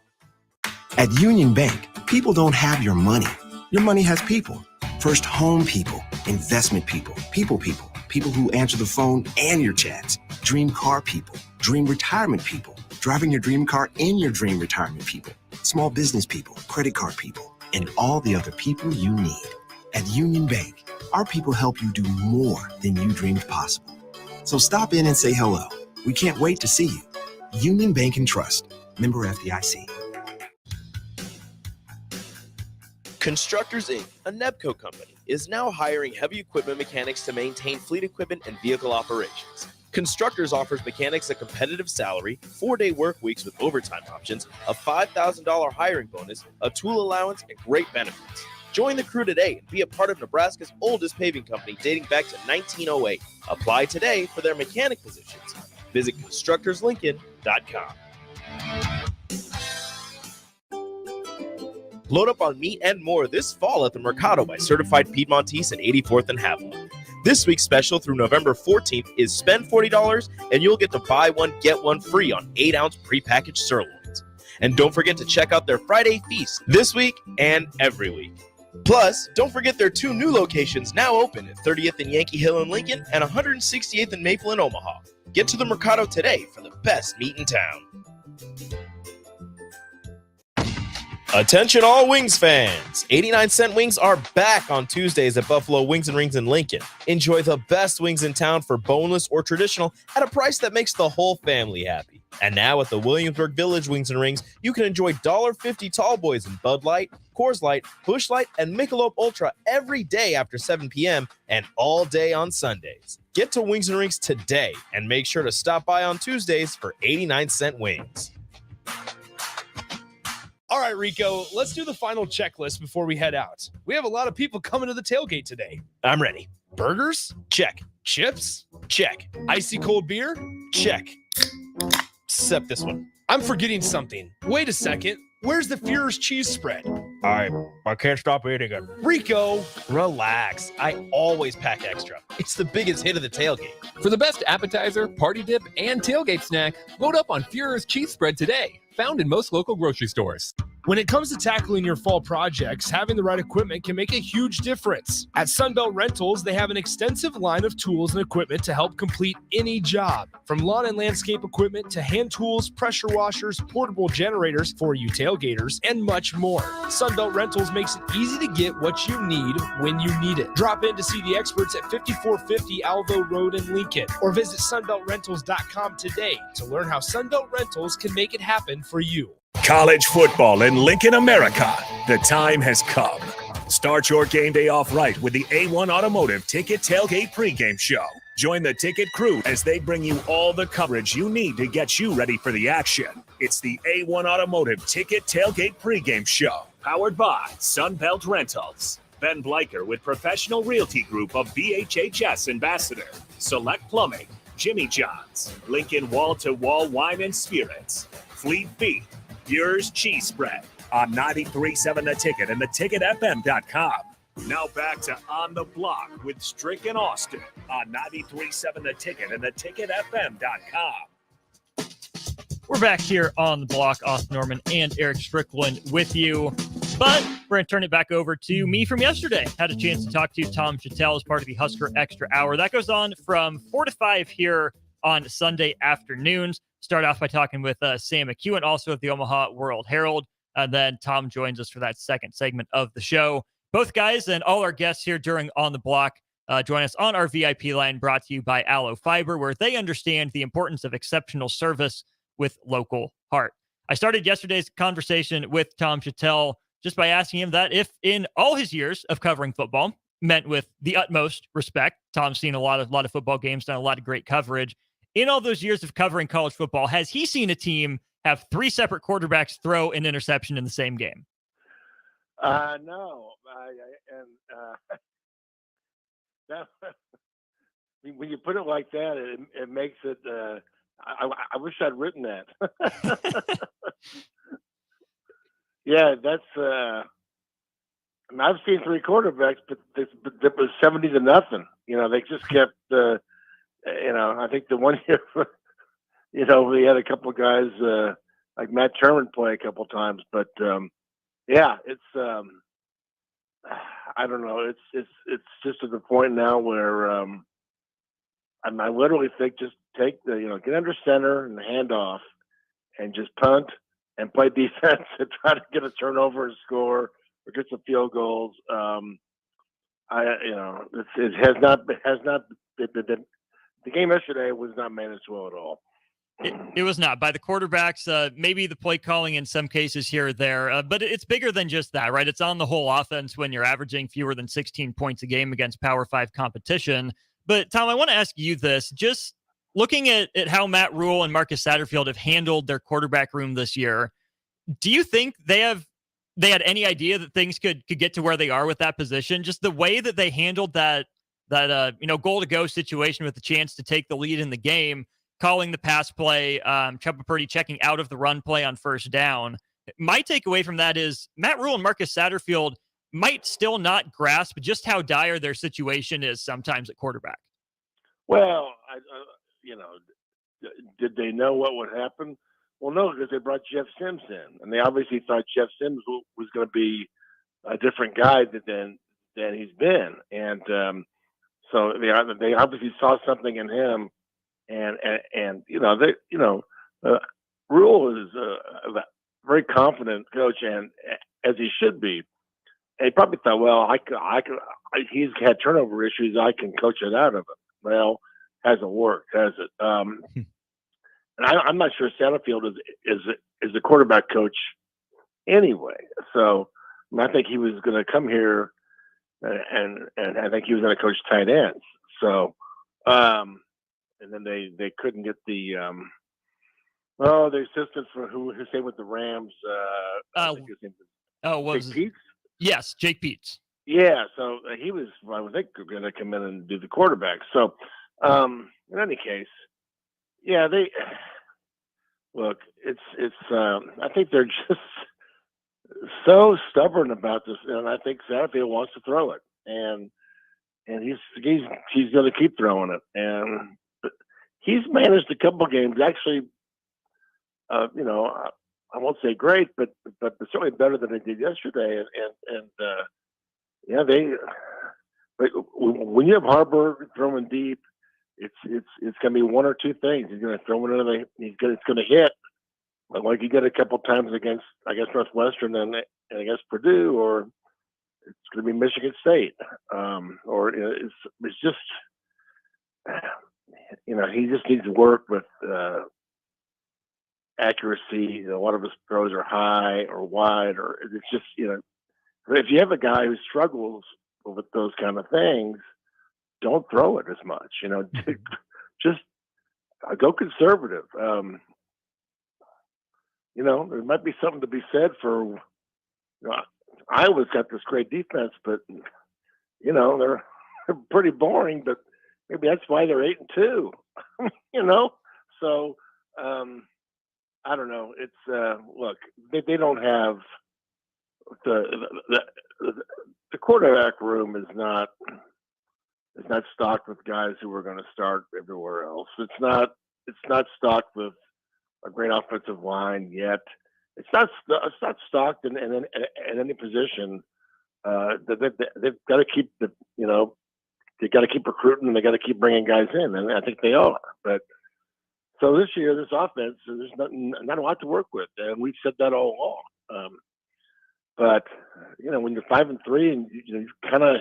At Union Bank, people don't have your money. Your money has people. First home people, investment people, people who answer the phone and your chats, dream car people, dream retirement people, driving your dream car in your dream retirement people, small business people, credit card people, and all the other people you need. At Union Bank, our people help you do more than you dreamed possible. So stop in and say hello. We can't wait to see you. Union Bank and Trust. Member FDIC. Constructors Inc., a Nebco company, is now hiring heavy equipment mechanics to maintain fleet equipment and vehicle operations. Constructors offers mechanics a competitive salary, 4-day work weeks with overtime options, a $5,000 hiring bonus, a tool allowance, and great benefits. Join the crew today and be a part of Nebraska's oldest paving company dating back to 1908. Apply today for their mechanic positions. Visit constructorslincoln.com. Load up on meat and more this fall at the Mercado by Certified Piedmontese at 84th and Haviland. This week's special through November 14th is spend $40 and you'll get to buy one, get one free on 8-ounce prepackaged sirloins. And don't forget to check out their Friday feast this week and every week. Plus, don't forget their 2 new locations now open at 30th and Yankee Hill in Lincoln and 168th and Maple in Omaha. Get to the Mercado today for the best meat in town. Attention all Wings fans! 89-cent wings are back on Tuesdays at Buffalo Wings and Rings in Lincoln. Enjoy the best wings in town for boneless or traditional at a price that makes the whole family happy. And now at the Williamsburg Village Wings and Rings, you can enjoy $1.50 tall boys in Bud Light, Coors Light, Busch Light, and Michelob Ultra every day after 7 p.m. and all day on Sundays. Get to Wings and Rings today and make sure to stop by on Tuesdays for 89-cent wings. All right, Rico, let's do the final checklist before we head out. We have a lot of people coming to the tailgate today. I'm ready. Burgers? Check. Chips? Check. Icy cold beer? Check. Except this one. I'm forgetting something. Wait a second. Where's the Führer's cheese spread? I can't stop eating it. Rico! Relax. I always pack extra. It's the biggest hit of the tailgate. For the best appetizer, party dip, and tailgate snack, load up on Führer's cheese spread today. Found in most local grocery stores. When it comes to tackling your fall projects, having the right equipment can make a huge difference. At Sunbelt Rentals, they have an extensive line of tools and equipment to help complete any job. From lawn and landscape equipment to hand tools, pressure washers, portable generators for you tailgaters, and much more. Sunbelt Rentals makes it easy to get what you need when you need it. Drop in to see the experts at 5450 Alvo Road in Lincoln, or visit sunbeltrentals.com today to learn how Sunbelt Rentals can make it happen for you. College football in Lincoln, America. The time has come. Start your game day off right with the A1 Automotive Ticket Tailgate pregame show. Join the ticket crew as they bring you all the coverage you need to get you ready for the action. It's the A1 Automotive Ticket Tailgate pregame show, powered by Sunbelt Rentals. Ben Bleicher with Professional Realty Group of BHHS Ambassador, Select Plumbing, Jimmy John's, Lincoln Wall-to-Wall Wine and Spirits, Fleet Feet, Führer's Cheese Spread on 93.7 The Ticket and theticketfm.com. Now back to On the Block with Strick and Austin on 93.7 The Ticket and theticketfm.com. We're back here on the block. Austin Norman and Erick Strickland with you. But we're going to turn it back over to me from yesterday. Had a chance to talk to Tom Chattel as part of the Husker Extra Hour. That goes on from 4 to 5 here on Sunday afternoons. Start off by talking with Sam McEwen, also of the Omaha World Herald. And then Tom joins us for that second segment of the show. Both guys and all our guests here during On the Block join us on our VIP line, brought to you by Aloe Fiber, where they understand the importance of exceptional service with local heart. I started yesterday's conversation with Tom Chattel just by asking him that if in all his years of covering football, meant with the utmost respect, Tom's seen a lot of football games, done a lot of great coverage. In all those years of covering college football, has he seen a team have 3 separate quarterbacks throw an interception in the same game? No. When you put it like that, it makes it. I wish I'd written that. Yeah, that's. I've seen 3 quarterbacks, but it was 70-0. They just kept. I think the one year, we had a couple of guys like Matt Sherman play a couple times, but yeah, it's I don't know. It's just to the point now where I literally think just take get under center and hand off and just punt and play defense and try to get a turnover and score or get some field goals. it has not the game yesterday was not managed well at all. It was not by the quarterbacks, maybe the play calling in some cases here or there, but it's bigger than just that, right? It's on the whole offense when you're averaging fewer than 16 points a game against Power 5 competition. But Tom, I want to ask you this, just looking at how Matt Rule and Marcus Satterfield have handled their quarterback room this year, do you think they had any idea that things could get to where they are with that position? Just the way that they handled that goal to go situation with the chance to take the lead in the game, calling the pass play, Chuba Purdy checking out of the run play on first down. My takeaway from that is Matt Rule and Marcus Satterfield might still not grasp just how dire their situation is sometimes at quarterback. Well, did they know what would happen? Well, no, because they brought Jeff Sims in, and they obviously thought Jeff Sims was going to be a different guy than he's been, and so they obviously saw something in him. And Rule is a very confident coach, and as he should be. And he probably thought, well, he's had turnover issues. I can coach it out of it. Well, hasn't worked, has it? And I'm not sure Satterfield is a quarterback coach anyway. So I think he was going to come here, and I think he was going to coach tight ends. So. And then they couldn't get the assistants for who stayed with the Rams. I think his name was Jake Peets? Yes, Jake Peets. Yeah, so he was, I think, going to come in and do the quarterback. So, in any case, yeah, look. It's I think they're just so stubborn about this, and I think Satterfield wants to throw it, and he's going to keep throwing it, and. He's managed a couple games, actually. I won't say great, but certainly better than he did yesterday. But when you have Harburg throwing deep, it's going to be one or two things. He's going to throw it it's going to hit, like he did a couple times against, I guess, Northwestern and against Purdue, or it's going to be Michigan State, or it's just. He just needs to work with accuracy. A lot of his throws are high or wide, or it's just, if you have a guy who struggles with those kind of things, don't throw it as much. Just go conservative. There might be something to be said for, Iowa's got this great defense, but, they're pretty boring, but maybe that's why they're 8-2, So, I don't know. It's look, they don't have the quarterback room is not stocked with guys who are going to start everywhere else. It's not stocked with a great offensive line yet. It's not stocked in any position. They've got to keep they got to keep recruiting and they got to keep bringing guys in, and I think they are. But so this year, this offense, there's not a lot to work with, and we've said that all along. But when you're 5-3 and you kind of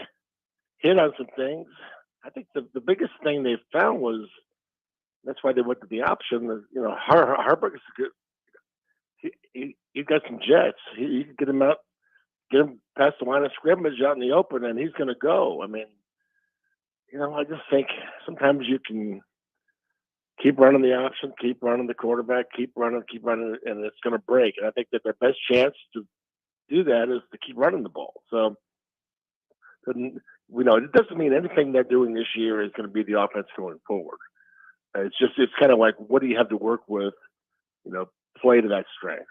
hit on some things, I think the biggest thing they found was that's why they went to the option. Harburg is good. He got some jets. He can get him out, get him past the line of scrimmage out in the open, and he's going to go. I mean. I just think sometimes you can keep running the option, keep running the quarterback, keep running, and it's going to break. And I think that their best chance to do that is to keep running the ball. So, it doesn't mean anything they're doing this year is going to be the offense going forward. It's kind of like, what do you have to work with, play to that strength.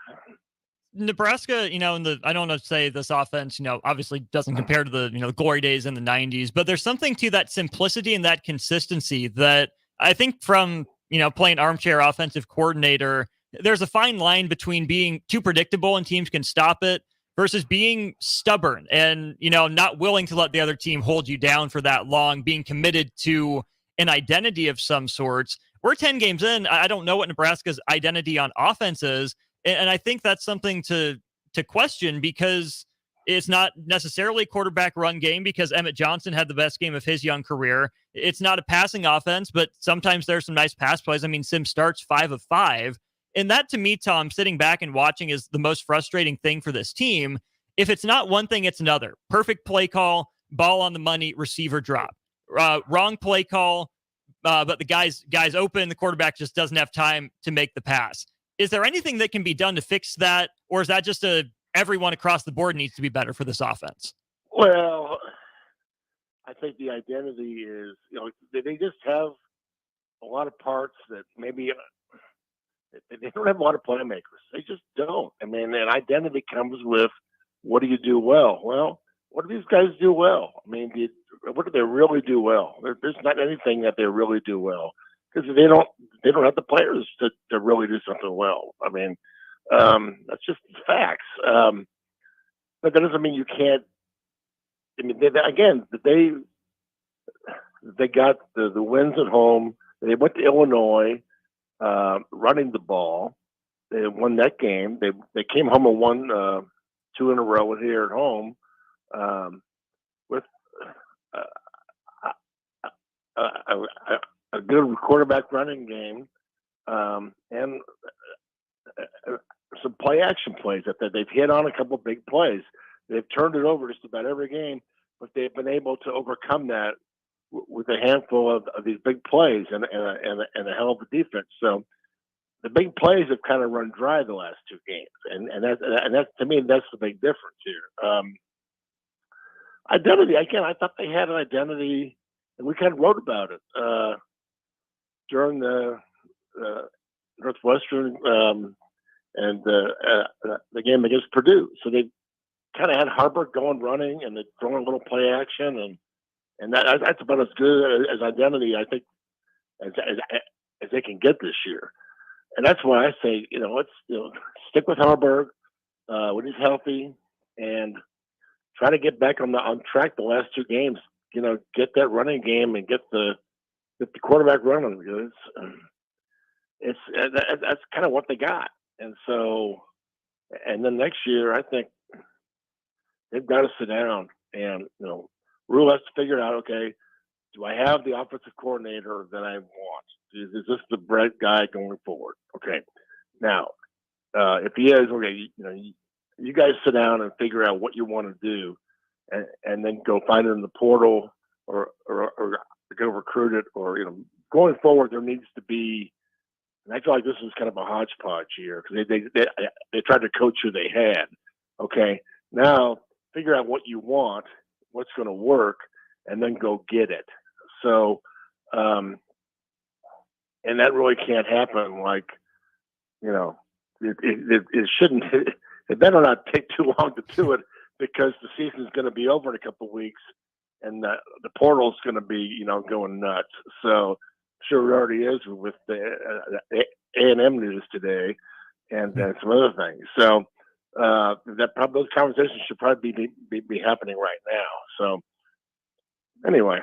Nebraska, I don't know to say this offense, obviously doesn't compare to the glory days in the 90s, but there's something to that simplicity and that consistency that I think from, playing armchair offensive coordinator, there's a fine line between being too predictable and teams can stop it versus being stubborn and, not willing to let the other team hold you down for that long, being committed to an identity of some sorts. We're 10 games in. I don't know what Nebraska's identity on offense is. And I think that's something to question because It's not necessarily a quarterback run game because Emmett Johnson had the best game of his young career. It's not a passing offense, but sometimes there's some nice pass plays. I mean, Sim starts 5 of 5. And that, to me, Tom, sitting back and watching is the most frustrating thing for this team. If it's not one thing, it's another. Perfect play call, ball on the money, receiver drop. Wrong play call, but the guy's open. The quarterback just doesn't have time to make the pass. Is there anything that can be done to fix that? Or is that just everyone across the board needs to be better for this offense? Well, I think the identity is, they just have a lot of parts that maybe they don't have a lot of playmakers. They just don't. I mean, an identity comes with, what do you do well? Well, what do these guys do well? I mean, what do they really do well? There's not anything that they really do well because they don't have the players to really do something well. I mean, that's just facts. But that doesn't mean you can't. I mean, they got the wins at home. They went to Illinois, running the ball. They won that game. They came home and won 2 in a row here at home with a good quarterback running game and some play action plays that they've hit on a couple of big plays. They've turned it over just about every game, but they've been able to overcome that with a handful of these big plays and a hell of a defense. So the big plays have kind of run dry the last 2 games, and that's to me, that's the big difference here. Identity, again, I thought they had an identity, and we kind of wrote about it during the Northwestern and the game against Purdue. So they kind of had Harburg going running, and they're throwing a little play action, and that's about as good as identity, I think, as they can get this year. And that's why I say, let's stick with Harburg when he's healthy, and try to get back on track the last 2 games. Get that running game and get the quarterback running. That's kind of what they got. And so, and then next year, I think they've got to sit down and Rule has to figure out, okay, do I have the offensive coordinator that I want? Is this the right guy going forward? Okay. Now, if he is, okay, you guys sit down and figure out what you want to do, and then go find it in the portal or go recruit it, or going forward there needs to be. And I feel like this is kind of a hodgepodge here because they tried to coach who they had. Okay, now figure out what you want, what's going to work, and then go get it. So, and that really can't happen. Like, it shouldn't. It better not take too long to do it because the season's going to be over in a couple of weeks, and the portal's going to be going nuts. So, sure, it already is with the A&M news today and some other things. So those conversations should probably be happening right now. So anyway,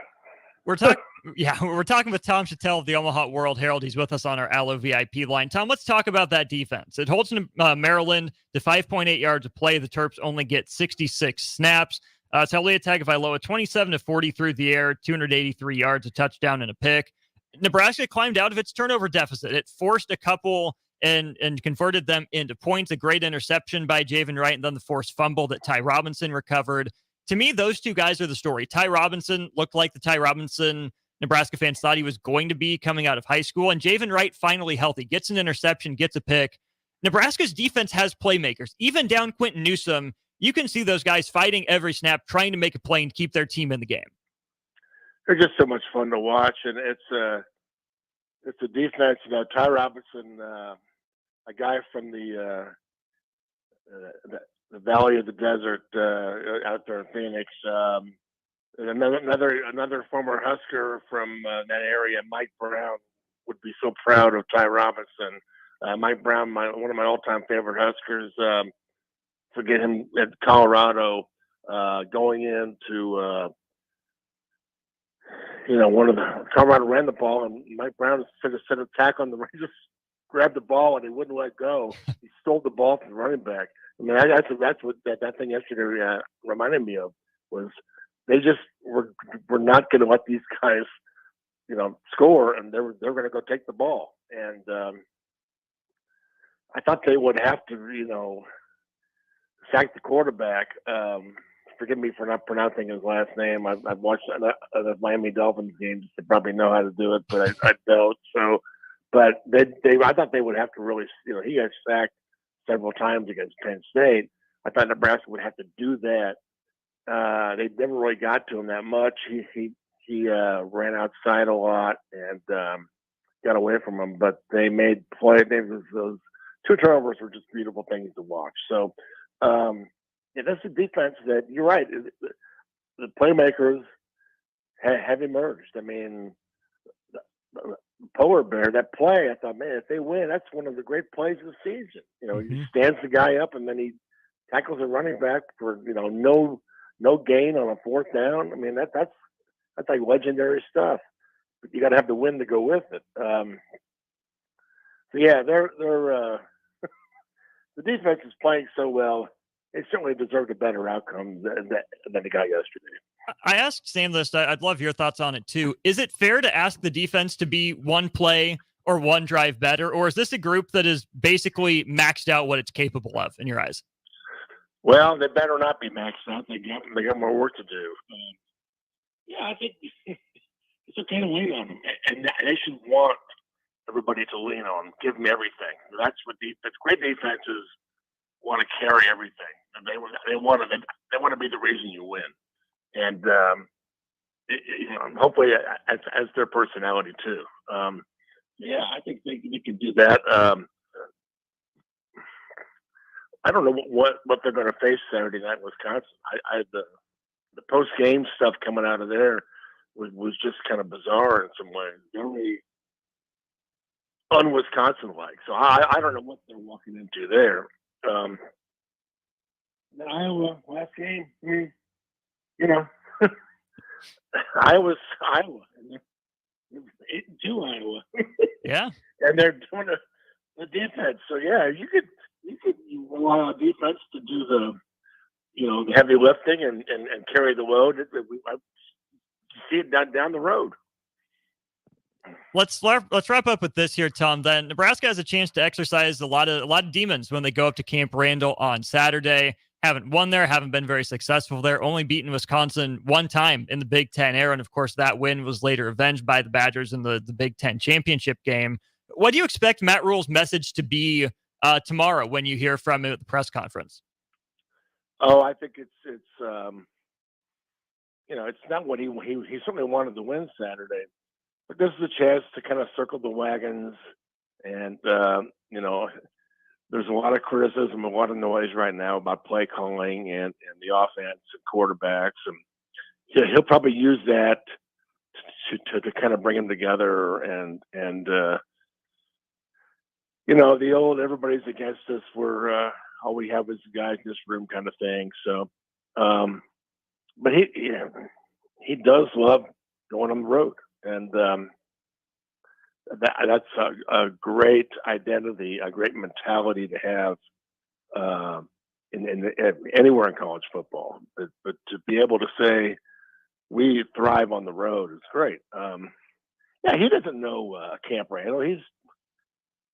we're talking with Tom Chattel of the Omaha World Herald. He's with us on our Allo VIP line. Tom, let's talk about that defense. It holds Maryland to 5.8 yards of play. The Terps only get 66 snaps. Talia Tagovailoa 27-40 through the air, 283 yards, a touchdown, and a pick. Nebraska climbed out of its turnover deficit. It forced a couple and converted them into points. A great interception by Javen Wright, and then the forced fumble that Ty Robinson recovered. To me, those 2 guys are the story. Ty Robinson looked like the Ty Robinson Nebraska fans thought he was going to be coming out of high school, and Javen Wright finally healthy, gets an interception, gets a pick. Nebraska's defense has playmakers. Even down Quentin Newsome, you can see those guys fighting every snap, trying to make a play and keep their team in the game. They're just so much fun to watch, and it's a defense. Ty Robinson, a guy from the Valley of the Desert out there in Phoenix. Another former Husker from that area, Mike Brown, would be so proud of Ty Robinson. Mike Brown, one of my all-time favorite Huskers. Forget him at Colorado, going into one of the Colorado ran the ball, and Mike Brown set a tack on the just grabbed the ball and he wouldn't let go. He stole the ball from the running back. I mean, that's what that thing yesterday reminded me of, was they just were not going to let these guys, score, and they're going to go take the ball. And I thought they would have to, sack the quarterback. Forgive me for not pronouncing his last name. I've watched the Miami Dolphins games to probably know how to do it, but I don't. So, but I thought they would have to really, he got sacked several times against Penn State. I thought Nebraska would have to do that. They never really got to him that much. He ran outside a lot and got away from him, but they made play. Those 2 turnovers were just beautiful things to watch. So, that's a defense that, you're right, the playmakers have emerged. I mean, the Polar Bear, that play, I thought, man, if they win, that's one of the great plays of the season. He stands the guy up and then he tackles a running back for, no gain on a 4th down. I mean, that's like legendary stuff. But you got to have the win to go with it. So yeah, they're the defense is playing so well. They certainly deserved a better outcome than they got yesterday. I asked Sam this. I'd love your thoughts on it too. Is it fair to ask the defense to be one play or one drive better, or is this a group that is basically maxed out what it's capable of in your eyes? Well, they better not be maxed out. They got more work to do. Yeah, I think it's okay to lean on them, and they should want everybody to lean on them. Give them everything. That's what great defenses want to carry everything, and they want to be the reason you win. And hopefully, as their personality too. Yeah, I think they can do that. I don't know what they're going to face Saturday night in Wisconsin. The post game stuff coming out of there was just kind of bizarre in some ways, very un-Wisconsin like. So I don't know what they're walking into there. Iowa last game, Iowa. 8-2 Iowa. Yeah, and they're doing the defense. So yeah, you could rely on defense to do the heavy lifting and carry the load. I see it down the road. Let's wrap up with this here, Tom. Then Nebraska has a chance to exercise a lot of demons when they go up to Camp Randall on Saturday. Haven't won there, haven't been very successful there, only beaten Wisconsin one time in the Big Ten era. And of course, that win was later avenged by the Badgers in the Big Ten championship game. What do you expect Matt Rule's message to be tomorrow when you hear from him at the press conference? Oh, I think it's not what he certainly wanted to win Saturday, but this is a chance to kind of circle the wagons. And, there's a lot of criticism, a lot of noise right now about play calling and the offense and quarterbacks. And he'll probably use that to kind of bring them together and the old everybody's against us. We're all we have is the guys in this room kind of thing. So, but he does love going on the road, and that's a great identity, a great mentality to have in anywhere in college football. But to be able to say we thrive on the road is great. Yeah, he doesn't know Camp Randall.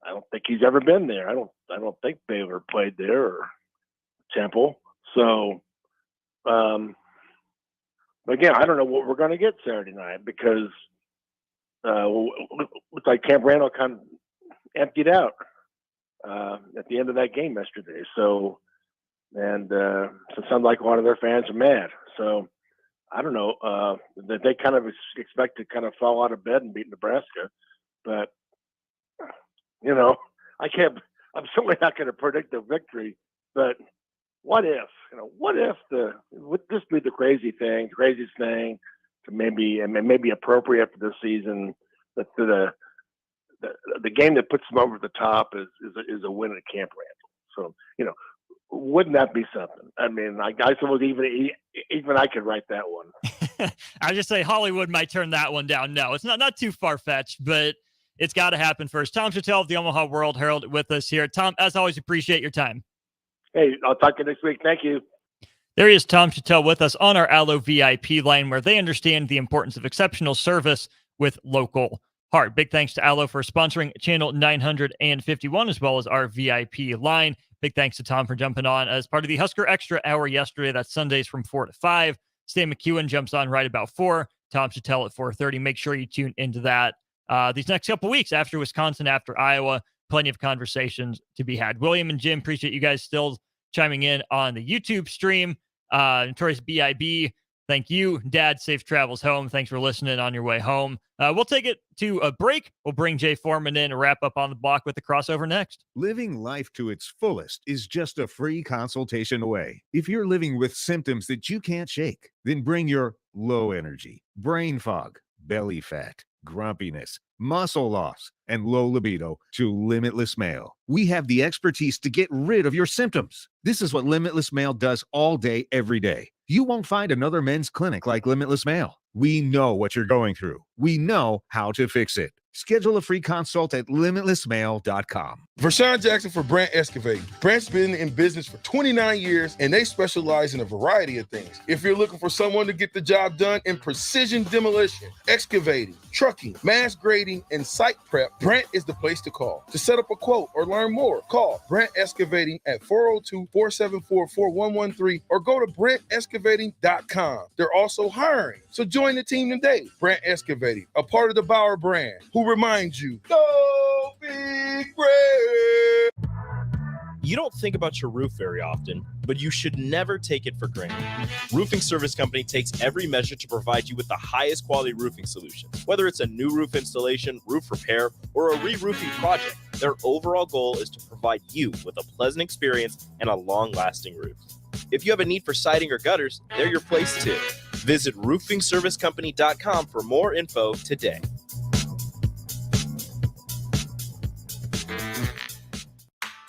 I don't think he's ever been there. I don't think Baylor played there or Temple. So, but again, I don't know what we're going to get Saturday night because looks like Camp Randall kind of emptied out at the end of that game yesterday. So, and so it sounds like a lot of their fans are mad. So, I don't know that they kind of expect to kind of fall out of bed and beat Nebraska, but I'm certainly not going to predict a victory, but what if, would this be the craziest thing to maybe appropriate for this season, that the game that puts them over the top is a win at Camp Randall. So, wouldn't that be something? I mean, I suppose even I could write that one. I just say Hollywood might turn that one down. No, it's not too far-fetched, but it's got to happen first. Tom Chattel of the Omaha World Herald with us here. Tom, as always, appreciate your time. Hey, I'll talk to you next week. Thank you. There is Tom Chattel with us on our Allo VIP line, where they understand the importance of exceptional service with local heart. Big thanks to Allo for sponsoring channel 951, as well as our VIP line. Big thanks to Tom for jumping on as part of the Husker Extra Hour yesterday. That's Sundays from 4 to 5. Stan McEwen jumps on right about 4. Tom Chattel at 4:30. Make sure you tune into that these next couple weeks after Wisconsin, after Iowa. Plenty of conversations to be had. William and Jim, appreciate you guys still chiming in on the YouTube stream. Notorious BIB, thank you. Dad, safe travels home. Thanks for listening on your way home. We'll take it to a break. We'll bring Jay Foreman in and wrap up on the block with the crossover next. Living life to its fullest is just a free consultation away. If you're living with symptoms that you can't shake, then bring your low energy, brain fog, belly fat, grumpiness, muscle loss, and low libido to Limitless Male. We have the expertise to get rid of your symptoms. This is what Limitless Male does all day, every day. You won't find another men's clinic like Limitless Male. We know what you're going through. We know how to fix it. Schedule a free consult at limitlessmale.com. Vershawn Jackson for Brandt Excavating. Brandt's been in business for 29 years, and they specialize in a variety of things. If you're looking for someone to get the job done in precision demolition, excavating, trucking, mass grading, and site prep, Brandt is the place to call. To set up a quote or learn more, call Brandt Excavating at 402-474-4113 or go to BrandtExcavating.com. They're also hiring, so join the team today. Brandt Excavating, a part of the Bauer brand, who reminds you, go big Brand. You don't think about your roof very often, but you should never take it for granted. Roofing Service Company takes every measure to provide you with the highest quality roofing solution. Whether it's a new roof installation, roof repair, or a re-roofing project, their overall goal is to provide you with a pleasant experience and a long-lasting roof. If you have a need for siding or gutters, they're your place too. Visit roofingservicecompany.com for more info today.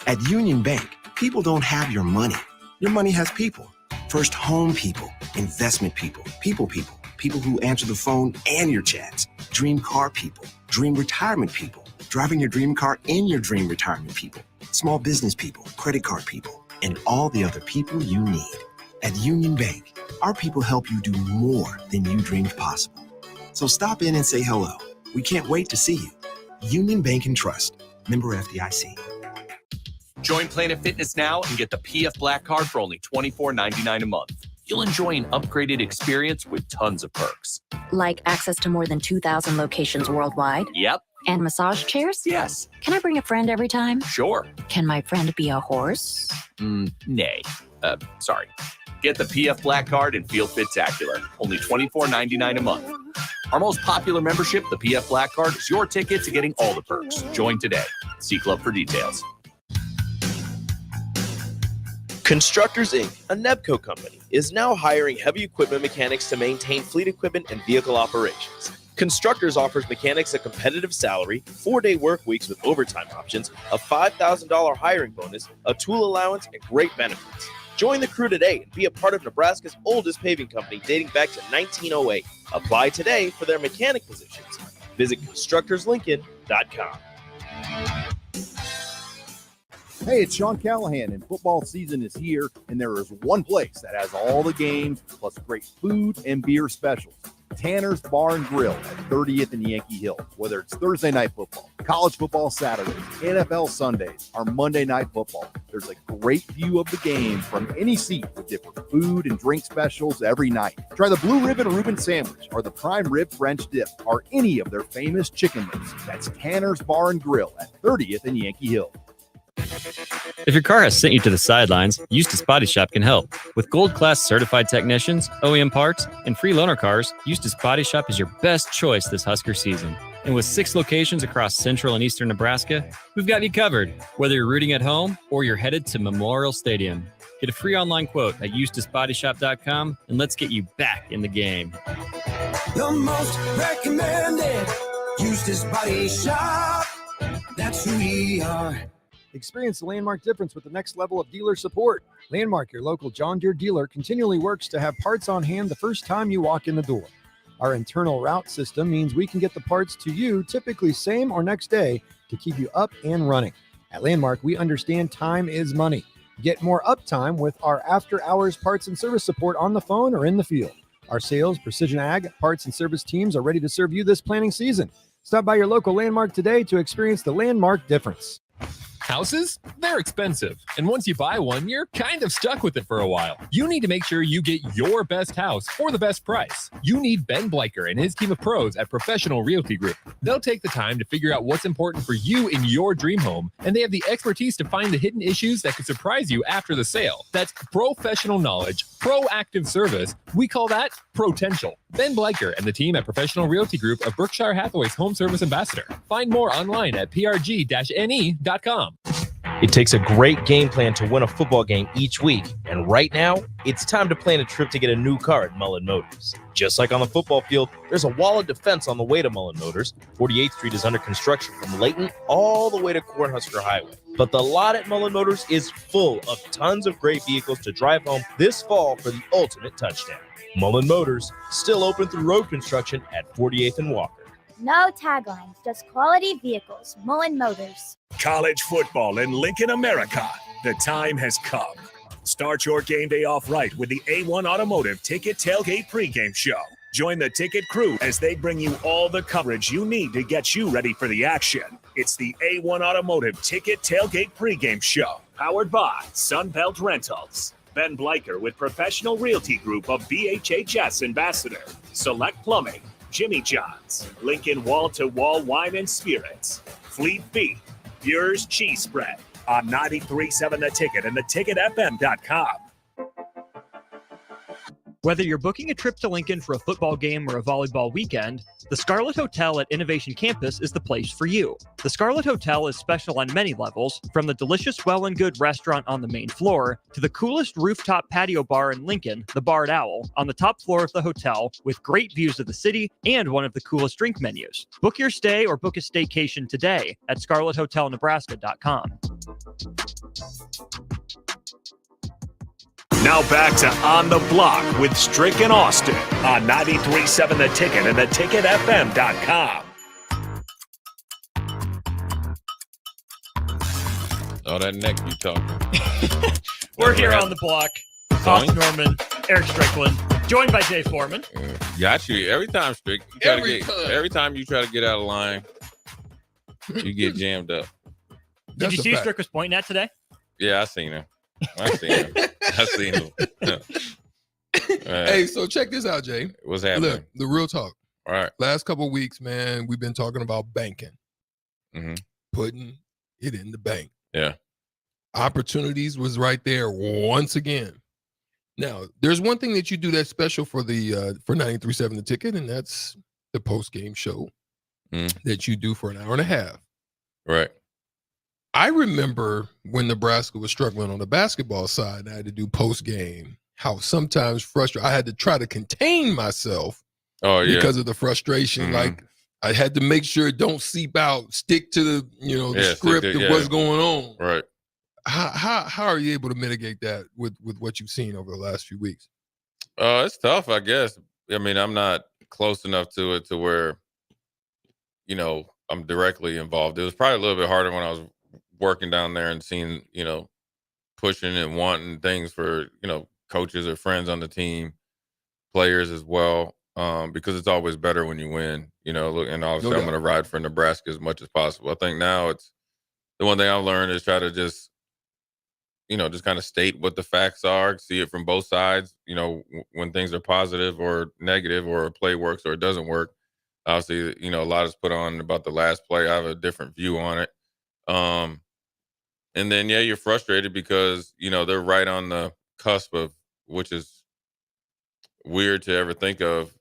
At Union Bank, people don't have your money. Your money has people. First home people, investment people, people who answer the phone and your chats, dream car people, dream retirement people, driving your dream car in your dream retirement people, small business people, credit card people, and all the other people you need. At Union Bank, our people help you do more than you dreamed possible. So stop in and say hello. We can't wait to see you. Union Bank and Trust. Member FDIC. Join Planet Fitness now and get the PF Black Card for only $24.99 a month. You'll enjoy an upgraded experience with tons of perks. Like access to more than 2,000 locations worldwide? Yep. And massage chairs? Yes. Can I bring a friend every time? Sure. Can my friend be a horse? Nay. Sorry. Get the PF Black Card and feel fit-tacular. Only $24.99 a month. Our most popular membership, the PF Black Card, is your ticket to getting all the perks. Join today. See Club for details. Constructors Inc., a Nebco company, is now hiring heavy equipment mechanics to maintain fleet equipment and vehicle operations. Constructors offers mechanics a competitive salary, 4-day work weeks with overtime options, a $5,000 hiring bonus, a tool allowance, and great benefits. Join the crew today and be a part of Nebraska's oldest paving company dating back to 1908. Apply today for their mechanic positions. Visit constructorslincoln.com. Hey, it's Sean Callahan, and football season is here, and there is one place that has all the games, plus great food and beer specials. Tanner's Bar and Grill at 30th and Yankee Hill. Whether it's Thursday night football, college football Saturdays, NFL Sundays, or Monday night football, there's a great view of the game from any seat with different food and drink specials every night. Try the Blue Ribbon Reuben Sandwich or the Prime Rib French Dip or any of their famous chicken wings. That's Tanner's Bar and Grill at 30th and Yankee Hill. If your car has sent you to the sidelines, Eustace Body Shop can help. With gold-class certified technicians, OEM parts, and free loaner cars, Eustace Body Shop is your best choice this Husker season. And with 6 locations across central and eastern Nebraska, we've got you covered, whether you're rooting at home or you're headed to Memorial Stadium. Get a free online quote at EustaceBodyShop.com, and let's get you back in the game. The most recommended Eustace Body Shop. That's who we are. Experience the Landmark difference with the next level of dealer support. Landmark, your local John Deere dealer, continually works to have parts on hand the first time you walk in the door. Our internal route system means we can get the parts to you typically same or next day to keep you up and running. At Landmark, we understand time is money. Get more uptime with our after-hours parts and service support on the phone or in the field. Our sales, precision ag, parts, and service teams are ready to serve you this planting season. Stop by your local Landmark today to experience the Landmark difference. Houses? They're expensive. And once you buy one, you're kind of stuck with it for a while. You need to make sure you get your best house for the best price. You need Ben Bleicher and his team of pros at Professional Realty Group. They'll take the time to figure out what's important for you in your dream home, and they have the expertise to find the hidden issues that could surprise you after the sale. That's professional knowledge, proactive service. We call that potential. Ben Bleicher and the team at Professional Realty Group of Berkshire Hathaway's home service ambassador. Find more online at prg-ne.com. It takes a great game plan to win a football game each week, and right now, it's time to plan a trip to get a new car at Mullen Motors. Just like on the football field, there's a wall of defense on the way to Mullen Motors. 48th Street is under construction from Layton all the way to Cornhusker Highway. But the lot at Mullen Motors is full of tons of great vehicles to drive home this fall for the ultimate touchdown. Mullen Motors, still open through road construction at 48th and Walker. No taglines, just quality vehicles. Mullen Motors. College football in Lincoln, America. The time has come. Start your game day off right with the A1 Automotive Ticket Tailgate pregame show. Join the ticket crew as they bring you all the coverage you need to get you ready for the action. It's the A1 Automotive Ticket Tailgate pregame show, powered by Sunbelt Rentals. Ben Bleicher with Professional Realty Group of BHHS Ambassador. Select Plumbing, Jimmy John's, Lincoln Wall-to-Wall Wine and Spirits, Fleet Feet, Bureau's Cheese Spread on 93.7 The Ticket and theticketfm.com. Whether you're booking a trip to Lincoln for a football game or a volleyball weekend, the Scarlet Hotel at Innovation Campus is the place for you. The Scarlet Hotel is special on many levels, from the delicious Well and Good restaurant on the main floor to the coolest rooftop patio bar in Lincoln, the Barred Owl, on the top floor of the hotel with great views of the city and one of the coolest drink menus. Book your stay or book a staycation today at scarlethotelnebraska.com. Now back to On the Block with Strick and Austin on 93.7 The Ticket and theticketfm.com. Oh, that neck you talking. We're here on the block. Austin Norman, Erick Strickland, joined by Jay Foreman. Got you. Every time, Strick. Every time you try to get out of line, you get jammed up. Did you see who Strick was pointing at today? Yeah, I seen him. I seen him. Hey, so check this out, Jay. What's happening? Look, the real talk. All right. Last couple of weeks, man, we've been talking about banking. Mm-hmm. Putting it in the bank. Yeah. Opportunities was right there once again. Now, there's one thing that you do that's special for the for 93.7 The Ticket, and that's the post-game show that you do for an hour and a half. Right. I remember when Nebraska was struggling on the basketball side and I had to do post-game, how sometimes frustrated. I had to try to contain myself because of the frustration. Mm-hmm. Like, I had to make sure it don't seep out, stick to the, the script of what's going on. Right. How are you able to mitigate that with what you've seen over the last few weeks? It's tough, I guess. I mean, I'm not close enough to it to where, I'm directly involved. It was probably a little bit harder when I was working down there and seeing, pushing and wanting things for, coaches or friends on the team, players as well, because it's always better when you win, and obviously I'm going to ride for Nebraska as much as possible. I think now it's the one thing I've learned is try to just kind of state what the facts are, see it from both sides, when things are positive or negative or a play works or it doesn't work. Obviously, a lot is put on about the last play. I have a different view on it. And then, you're frustrated because, they're right on the cusp of, which is weird to ever think of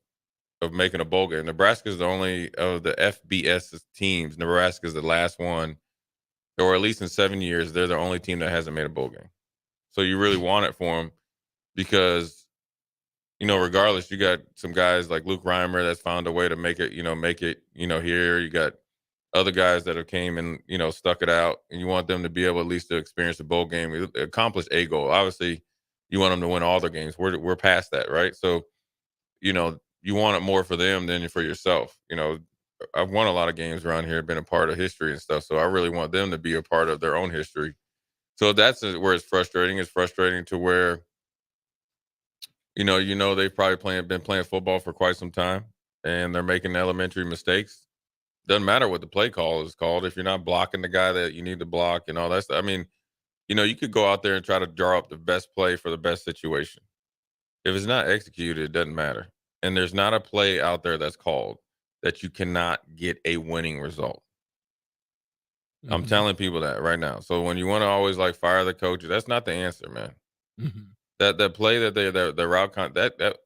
making a bowl game. Nebraska is the only of the FBS teams. Nebraska is the last one, or at least in 7 years, they're the only team that hasn't made a bowl game. So you really want it for them because, regardless, you got some guys like Luke Reimer that's found a way to make it here. You got other guys that have came and, stuck it out, and you want them to be able at least to experience the bowl game, accomplish a goal. Obviously, you want them to win all their games. We're past that, right? So, you want it more for them than for yourself. I've won a lot of games around here, been a part of history and stuff, so I really want them to be a part of their own history. So that's where it's frustrating. It's frustrating to where, they've probably been playing football for quite some time, and they're making elementary mistakes. Doesn't matter what the play call is called if you're not blocking the guy that you need to block and all that stuff. I mean, you could go out there and try to draw up the best play for the best situation. If it's not executed, it doesn't matter. And there's not a play out there that's called that you cannot get a winning result. Mm-hmm. I'm telling people that right now. So when you want to always like fire the coaches, that's not the answer, man. Mm-hmm. That play that the route that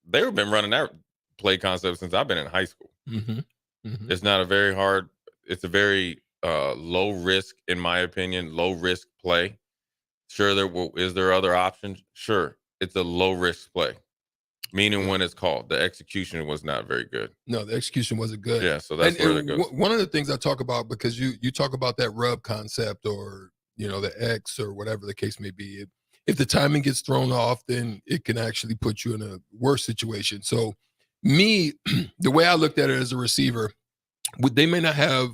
they've been running that play concept since I've been in high school. Mm-hmm. Mm-hmm. It's not a very hard. It's a very low risk, in my opinion, low risk play. Sure, is there other options? Sure, it's a low risk play. Meaning when it's called, the execution was not very good. No, the execution wasn't good. Yeah, so that's where it goes. One of the things I talk about, because you talk about that rub concept or the X or whatever the case may be. If the timing gets thrown off, then it can actually put you in a worse situation. So me, the way I looked at it as a receiver, they may not have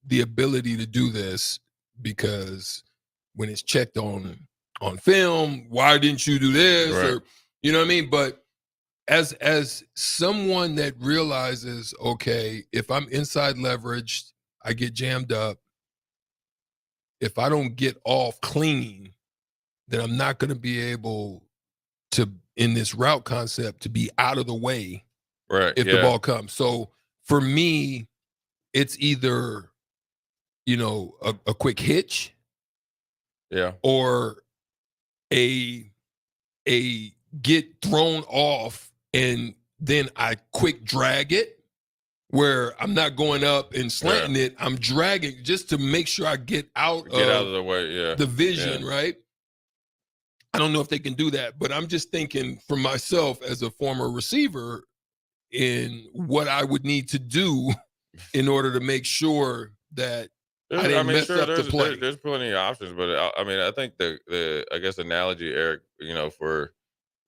the ability to do this because when it's checked on film, why didn't you do this? Right. Or you know what I mean? But as someone that realizes, okay, if I'm inside leveraged, I get jammed up. If I don't get off clean, then I'm not going to be able to, in this route concept, to be out of the way right if the ball comes. So for me, it's either, a quick hitch, or a get thrown off and then I quick drag it where I'm not going up and slanting it. I'm dragging just to make sure I get out of the way, the vision, right? I don't know if they can do that, but I'm just thinking for myself as a former receiver in what I would need to do in order to make sure that I didn't mess up the play. There's plenty of options, but I think the I guess analogy, Eric, for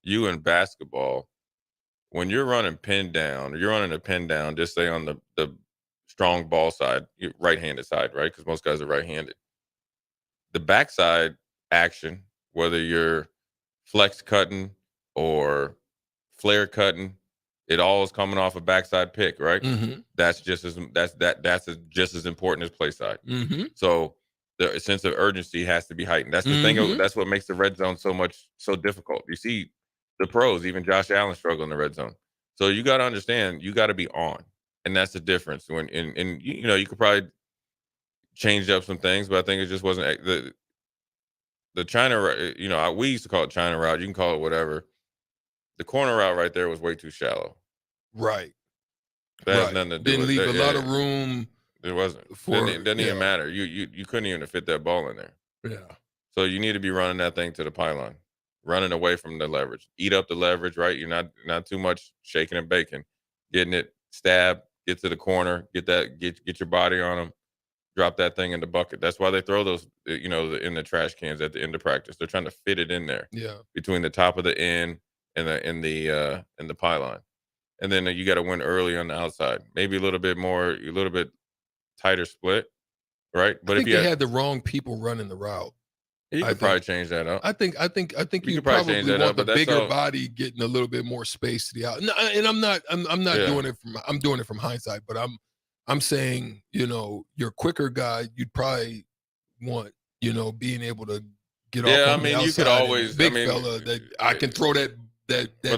you in basketball, when you're running a pin down, just say on the strong ball side, right-handed side, right? Because most guys are right-handed. The backside action, whether you're flex cutting or flare cutting, it all is coming off a backside pick, right? Mm-hmm. That's just as important as play side. Mm-hmm. So the sense of urgency has to be heightened. That's the thing. That's what makes the red zone so difficult. You see the pros, even Josh Allen, struggle in the red zone. So you got to understand, you got to be on, and that's the difference. When you could probably change up some things, but I think it just wasn't the China. We used to call it China route. You can call it whatever. The corner route right there was way too shallow. Right. That has nothing to do Didn't with leave a lot of room. It wasn't. It didn't even matter. You couldn't even fit that ball in there. Yeah. So you need to be running that thing to the pylon, running away from the leverage. Eat up the leverage, right? You're not too much shaking and baking, getting it, stab, get to the corner, get your body on them, drop that thing in the bucket. That's why they throw those, in the trash cans at the end of practice. They're trying to fit it in there. Yeah. Between the top of the end and the pylon. And then you got to win early on the outside. Maybe a little bit tighter split, right? But if you had the wrong people running the route, you could probably change that up. I think you could probably change that want up, the but that's bigger body getting a little bit more space to the out. No, and I'm not doing it I'm doing it from hindsight, but I'm saying, your quicker guy, you'd probably want, being able to get off on the outside. You could always fella that I can throw that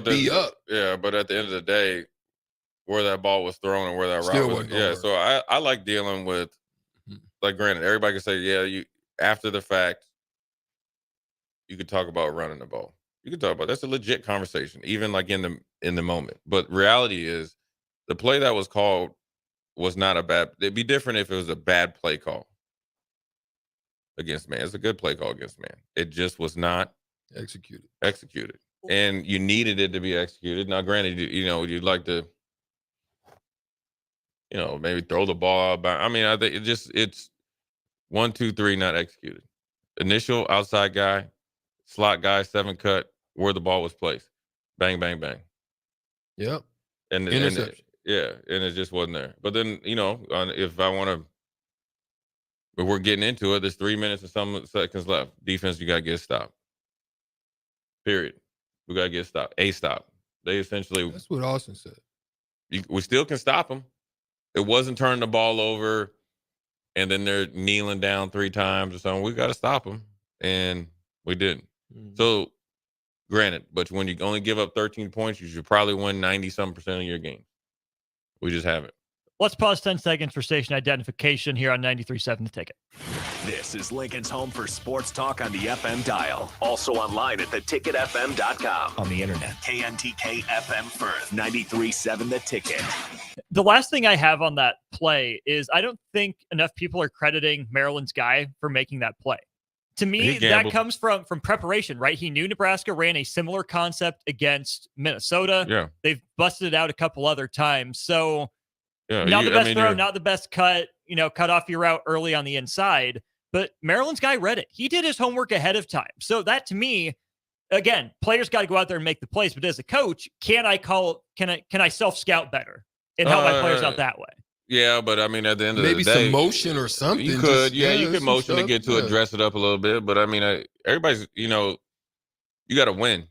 B up. Yeah, but at the end of the day, where that ball was thrown and where that Still route was. wasn't gonna work. So I like dealing with, like, granted, everybody can say, you after the fact, you could talk about running the ball. You could talk about that's a legit conversation, even like in the moment. But reality is, the play that was called was not a bad. It'd be different if it was a bad play call against man. It's a good play call against man. It just was not executed. And you needed it to be executed. Now, granted, you'd like to, maybe throw the ball out. I think it's 1, 2, 3 not executed. Initial outside guy, slot guy, 7 cut, where the ball was placed. Bang, bang, bang. Yep. And interception. And it just wasn't there. But then, if I want to But we're getting into it. There's 3 minutes and some seconds left. Defense, you got to get stopped. Period. We got to get stopped. A stop. They essentially. That's what Austin said. We still can stop them. It wasn't turning the ball over, and then they're kneeling down 3 times or something. We got to stop them, and we didn't. So, granted, but when you only give up 13 points, you should probably win 90-some% of your games. We just haven't. Let's pause 10 seconds for station identification here on 93.7 The Ticket. This is Lincoln's home for sports talk on the FM dial. Also online at theticketfm.com. On the internet. KNTK FM Firth, 93.7 The Ticket. The last thing I have on that play is I don't think enough people are crediting Maryland's guy for making that play. To me, that comes from preparation, right? He knew Nebraska ran a similar concept against Minnesota. Yeah. They've busted it out a couple other times. So yeah, not the best throw, not the best cut, cut off your route early on the inside. But Maryland's guy read it. He did his homework ahead of time. So that to me, again, players got to go out there and make the plays. But as a coach, can I self-scout better and help my players out that way? Yeah, but I mean, at the end of the day, maybe some motion or something. You could, you could motion to get to dress it up a little bit. But I mean, everybody's, you got to win.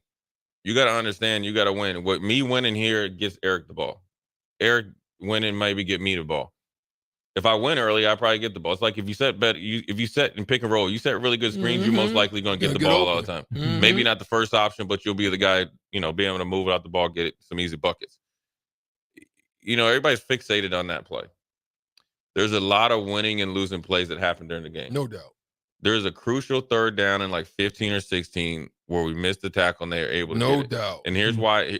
You got to understand, you got to win. What me winning here gets Erick the ball. Erick winning maybe get me the ball. If I win early, I probably get the ball. It's like if you set in pick and roll, you set really good screens, you're most likely going to get the ball all the time. Maybe not the first option, but you'll be the guy, being able to move out the ball, get some easy buckets. Everybody's fixated on that play. There's a lot of winning and losing plays that happen during the game. No doubt. There's a crucial third down in like 15 or 16 where we missed the tackle and they are able to no get it. doubt. And here's why.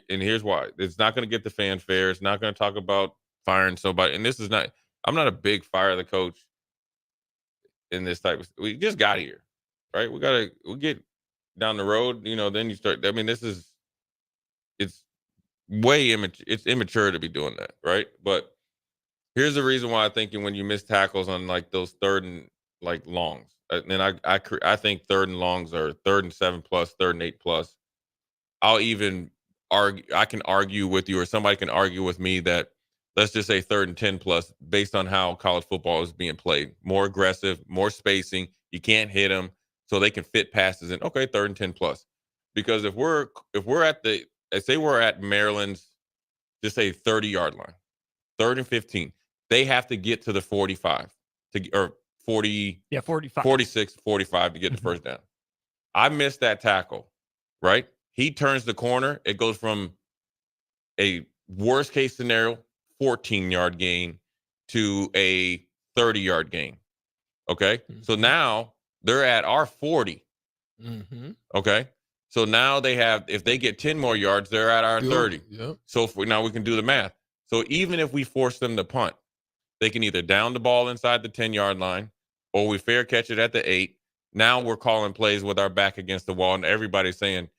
It's not going to get the fanfare. It's not going to talk about firing somebody. And I'm not a big fire the coach in this type of. We just got here, right? We get down the road. Then you start. I mean, it's way immature. It's immature to be doing that, right? But here's the reason why I think when you miss tackles on like those third and like longs, and I think third and longs are 3rd and 7+, 3rd and 8+. I'll even argue. I can argue with you, or somebody can argue with me that let's just say 3rd and 10+, based on how college football is being played, more aggressive, more spacing. You can't hit them, so they can fit passes in. Okay, 3rd and 10+. Because if we're at Maryland's, just say 30-yard line, 3rd and 15, they have to get to the 45 or 40, 45, 46, 45 to get the first down. I missed that tackle, right? He turns the corner. It goes from a worst case scenario 14-yard gain to a 30-yard gain. Okay, so now they're at our 40. Okay. So now they have, if they get 10 more yards, they're at our 30. Yep. So now we can do the math. So even if we force them to punt, they can either down the ball inside the 10-yard line or we fair catch it at the 8. Now we're calling plays with our back against the wall and everybody's saying,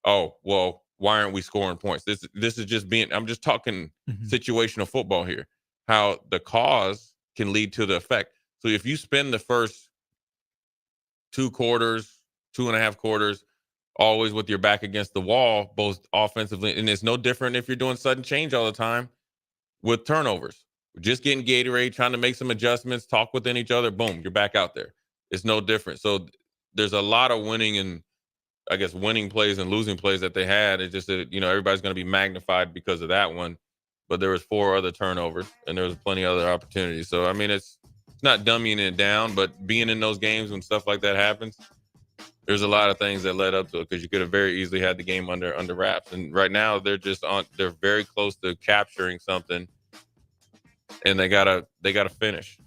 oh, well, why aren't we scoring points? This is just I'm just talking situational football here, how the cause can lead to the effect. So if you spend the first 2 quarters, 2.5 quarters, always with your back against the wall, both offensively, and it's no different if you're doing sudden change all the time with turnovers. Just getting Gatorade, trying to make some adjustments, talk within each other, boom, you're back out there. It's no different. So there's a lot of winning and, I guess, winning plays and losing plays that they had. It's just that, everybody's going to be magnified because of that one. But there was 4 other turnovers, and there was plenty of other opportunities. So, I mean, it's not dumbing it down, but being in those games when stuff like that happens, there's a lot of things that led up to it because you could have very easily had the game under wraps. And right now they're very close to capturing something, and they gotta finish.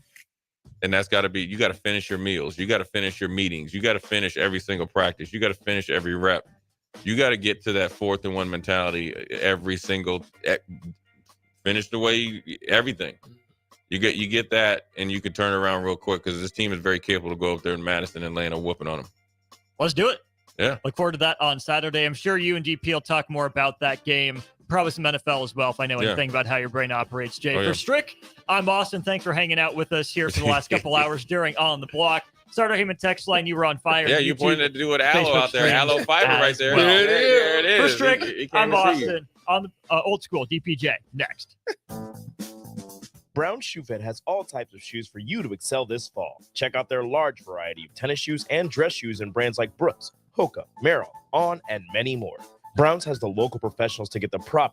And that's gotta be, you gotta finish your meals, you gotta finish your meetings, you gotta finish every single practice, you gotta finish every rep. You gotta get to that 4th and 1 mentality every single finish the way everything. You get that, and you can turn around real quick because this team is very capable to go up there in Madison and land a whooping on them. Let's do it. Yeah. Look forward to that on Saturday. I'm sure you and DP will talk more about that game. Probably some NFL as well, if I know anything about how your brain operates, Jay. For Strick, I'm Austin. Thanks for hanging out with us here for the last couple hours during On the Block. Starter Heyman text line, you were on fire. Yeah, you pointed to do it aloe out there. Aloe fiber right there. Well. There it is. For Strick, I'm Austin. On the old school DPJ. Next. Brown Shoe Fit has all types of shoes for you to excel this fall. Check out their large variety of tennis shoes and dress shoes in brands like Brooks, Hoka, Merrell, On, and many more. Browns has the local professionals to get the proper